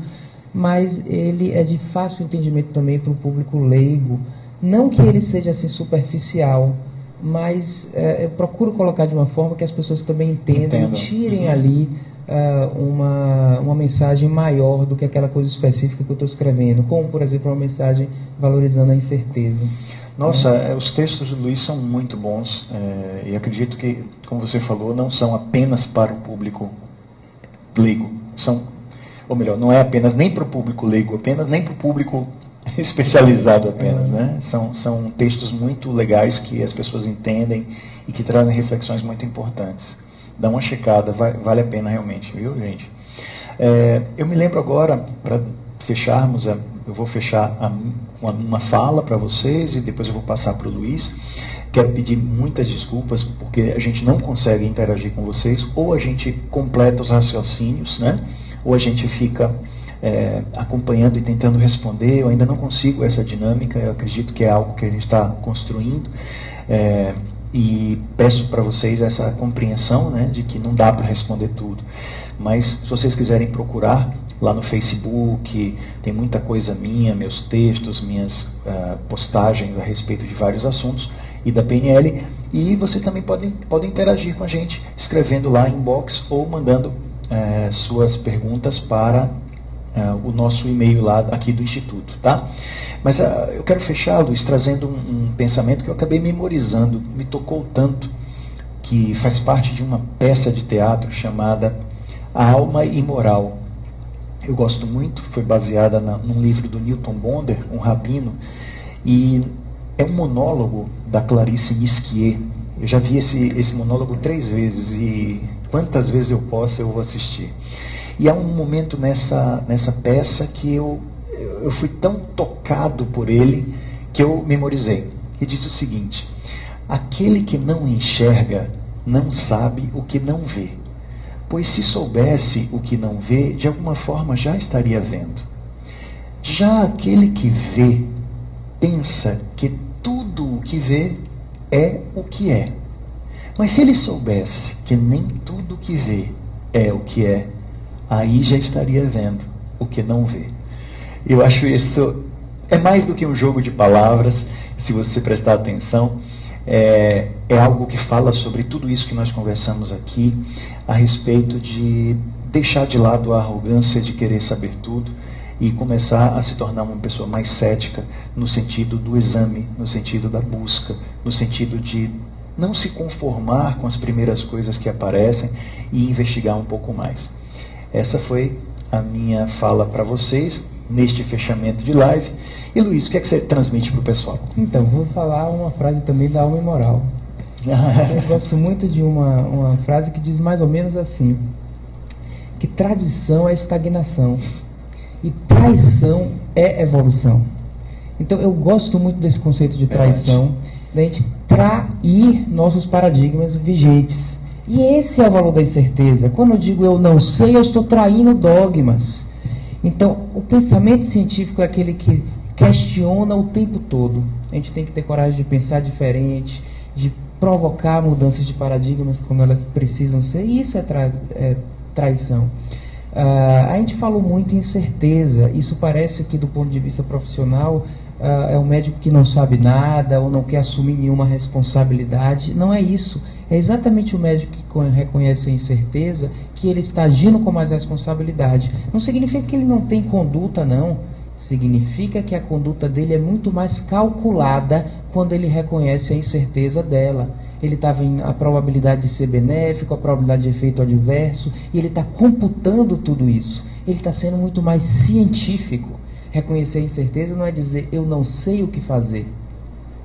mas ele é de fácil entendimento também para o público leigo. Não que ele seja assim superficial, mas eu procuro colocar de uma forma que as pessoas também entendam e tirem ali uma mensagem maior do que aquela coisa específica que eu estou escrevendo, como, por exemplo, uma mensagem valorizando a incerteza. Nossa, os textos do Luiz são muito bons, e acredito que, como você falou, não são apenas para o público leigo, ou melhor, não é apenas nem para o público leigo, apenas nem para o público especializado apenas, né? São textos muito legais que as pessoas entendem e que trazem reflexões muito importantes. Dá uma checada, vale a pena realmente, viu, gente? Eu me lembro agora, para fecharmos, eu vou fechar uma fala para vocês e depois eu vou passar para o Luiz. Quero pedir muitas desculpas porque a gente não consegue interagir com vocês, ou a gente completa os raciocínios, né? Ou a gente fica acompanhando e tentando responder. Eu ainda não consigo essa dinâmica, eu acredito que é algo que a gente está construindo, e peço para vocês essa compreensão, né, de que não dá para responder tudo. Mas se vocês quiserem procurar lá no Facebook, tem muita coisa minha, meus textos, minhas postagens a respeito de vários assuntos e da PNL, e você também pode interagir com a gente escrevendo lá em inbox ou mandando suas perguntas para o nosso e-mail lá aqui do Instituto, tá? Mas eu quero fechar, Luiz, trazendo um pensamento que eu acabei memorizando, me tocou tanto, que faz parte de uma peça de teatro chamada A Alma Imoral. Eu gosto muito, foi baseada num livro do Newton Bonder, um rabino, e é um monólogo da Clarice Nisquier. Eu já vi esse monólogo 3 vezes, e quantas vezes eu posso, eu vou assistir. E há um momento nessa peça que eu fui tão tocado por ele que eu memorizei. E diz o seguinte: aquele que não enxerga não sabe o que não vê, pois se soubesse o que não vê, de alguma forma já estaria vendo. Já aquele que vê pensa que tudo o que vê é o que é. Mas se ele soubesse que nem tudo o que vê é o que é, aí já estaria vendo o que não vê. Eu acho isso é mais do que um jogo de palavras, se você prestar atenção. É algo que fala sobre tudo isso que nós conversamos aqui, a respeito de deixar de lado a arrogância de querer saber tudo e começar a se tornar uma pessoa mais cética, no sentido do exame, no sentido da busca, no sentido de não se conformar com as primeiras coisas que aparecem e investigar um pouco mais. Essa foi a minha fala para vocês neste fechamento de live. E Luiz, o que é que você transmite para o pessoal? Então, vou falar uma frase também da Alma Imoral. Eu gosto muito de uma frase que diz mais ou menos assim: que tradição é estagnação e traição é evolução. Então eu gosto muito desse conceito de traição, da gente trair nossos paradigmas vigentes. E esse é o valor da incerteza. Quando eu digo eu não sei, eu estou traindo dogmas. Então, o pensamento científico é aquele que questiona o tempo todo. A gente tem que ter coragem de pensar diferente, de provocar mudanças de paradigmas quando elas precisam ser. E isso é traição. A gente falou muito em incerteza. Isso parece que, do ponto de vista profissional, é um médico que não sabe nada ou não quer assumir nenhuma responsabilidade. Não é isso. É exatamente o médico que reconhece a incerteza que ele está agindo com mais responsabilidade. Não significa que ele não tem conduta, não. Significa que a conduta dele é muito mais calculada quando ele reconhece a incerteza dela. Ele está vendo a probabilidade de ser benéfico, a probabilidade de efeito adverso, e ele está computando tudo isso. Ele está sendo muito mais científico. Reconhecer a incerteza não é dizer eu não sei o que fazer.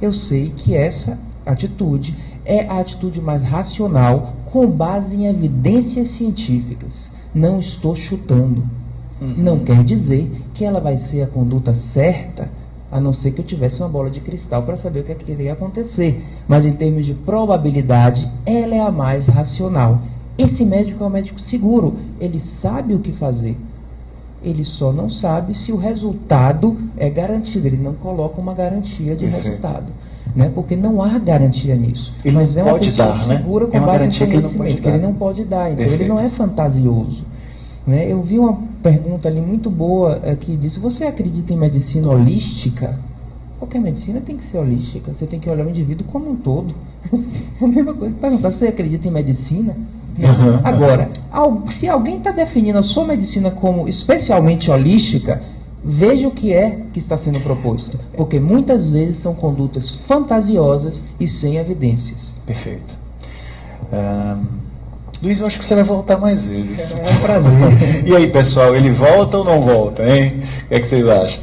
Eu sei que essa atitude é a atitude mais racional, com base em evidências científicas. Não estou chutando. Não quer dizer que ela vai ser a conduta certa, a não ser que eu tivesse uma bola de cristal para saber o que é que iria acontecer. Mas em termos de probabilidade, ela é a mais racional. Esse médico é um médico seguro, ele sabe o que fazer. Ele só não sabe se o resultado é garantido. Ele não coloca uma garantia de resultado, né? Porque não há garantia nisso. Ele mas é uma pessoa segura, né? com base em conhecimento, que ele não pode dar. Então ele não é fantasioso, né? Eu vi uma pergunta ali muito boa que disse: você acredita em medicina holística? Qualquer medicina tem que ser holística. Você tem que olhar o indivíduo como um todo. É a mesma coisa. Perguntar: você acredita em medicina? Agora, se alguém está definindo a sua medicina como especialmente holística, veja o que é que está sendo proposto. Porque muitas vezes são condutas fantasiosas e sem evidências. Perfeito. Luiz, eu acho que você vai voltar mais vezes. É um prazer. E aí, pessoal, ele volta ou não volta, hein? O que é que vocês acham?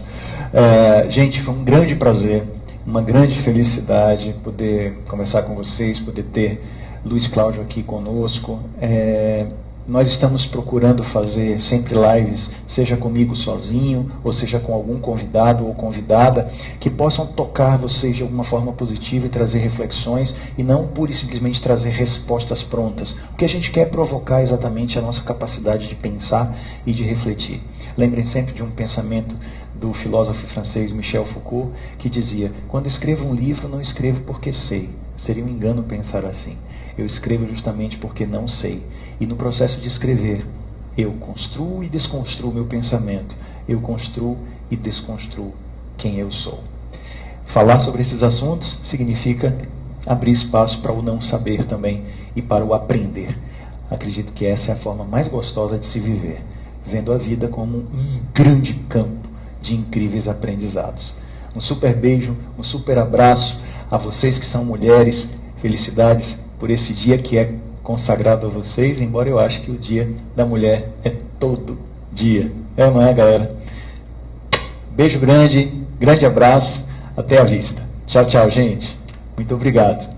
Gente, foi um grande prazer, uma grande felicidade poder conversar com vocês, poder ter Luiz Cláudio aqui conosco. Nós estamos procurando fazer sempre lives, seja comigo sozinho, ou seja com algum convidado ou convidada, que possam tocar vocês de alguma forma positiva e trazer reflexões, e não pura e simplesmente trazer respostas prontas. O que a gente quer é provocar exatamente a nossa capacidade de pensar e de refletir. Lembrem sempre de um pensamento do filósofo francês Michel Foucault, que dizia: quando escrevo um livro, não escrevo porque sei. Seria um engano pensar assim. Eu escrevo justamente porque não sei. E no processo de escrever, eu construo e desconstruo meu pensamento. Eu construo e desconstruo quem eu sou. Falar sobre esses assuntos significa abrir espaço para o não saber também e para o aprender. Acredito que essa é a forma mais gostosa de se viver, vendo a vida como um grande campo de incríveis aprendizados. Um super beijo, um super abraço a vocês que são mulheres. Felicidades por esse dia que é consagrado a vocês, embora eu ache que o dia da mulher é todo dia. Não é, galera? Beijo grande, grande abraço, até a vista. Tchau, tchau, gente. Muito obrigado.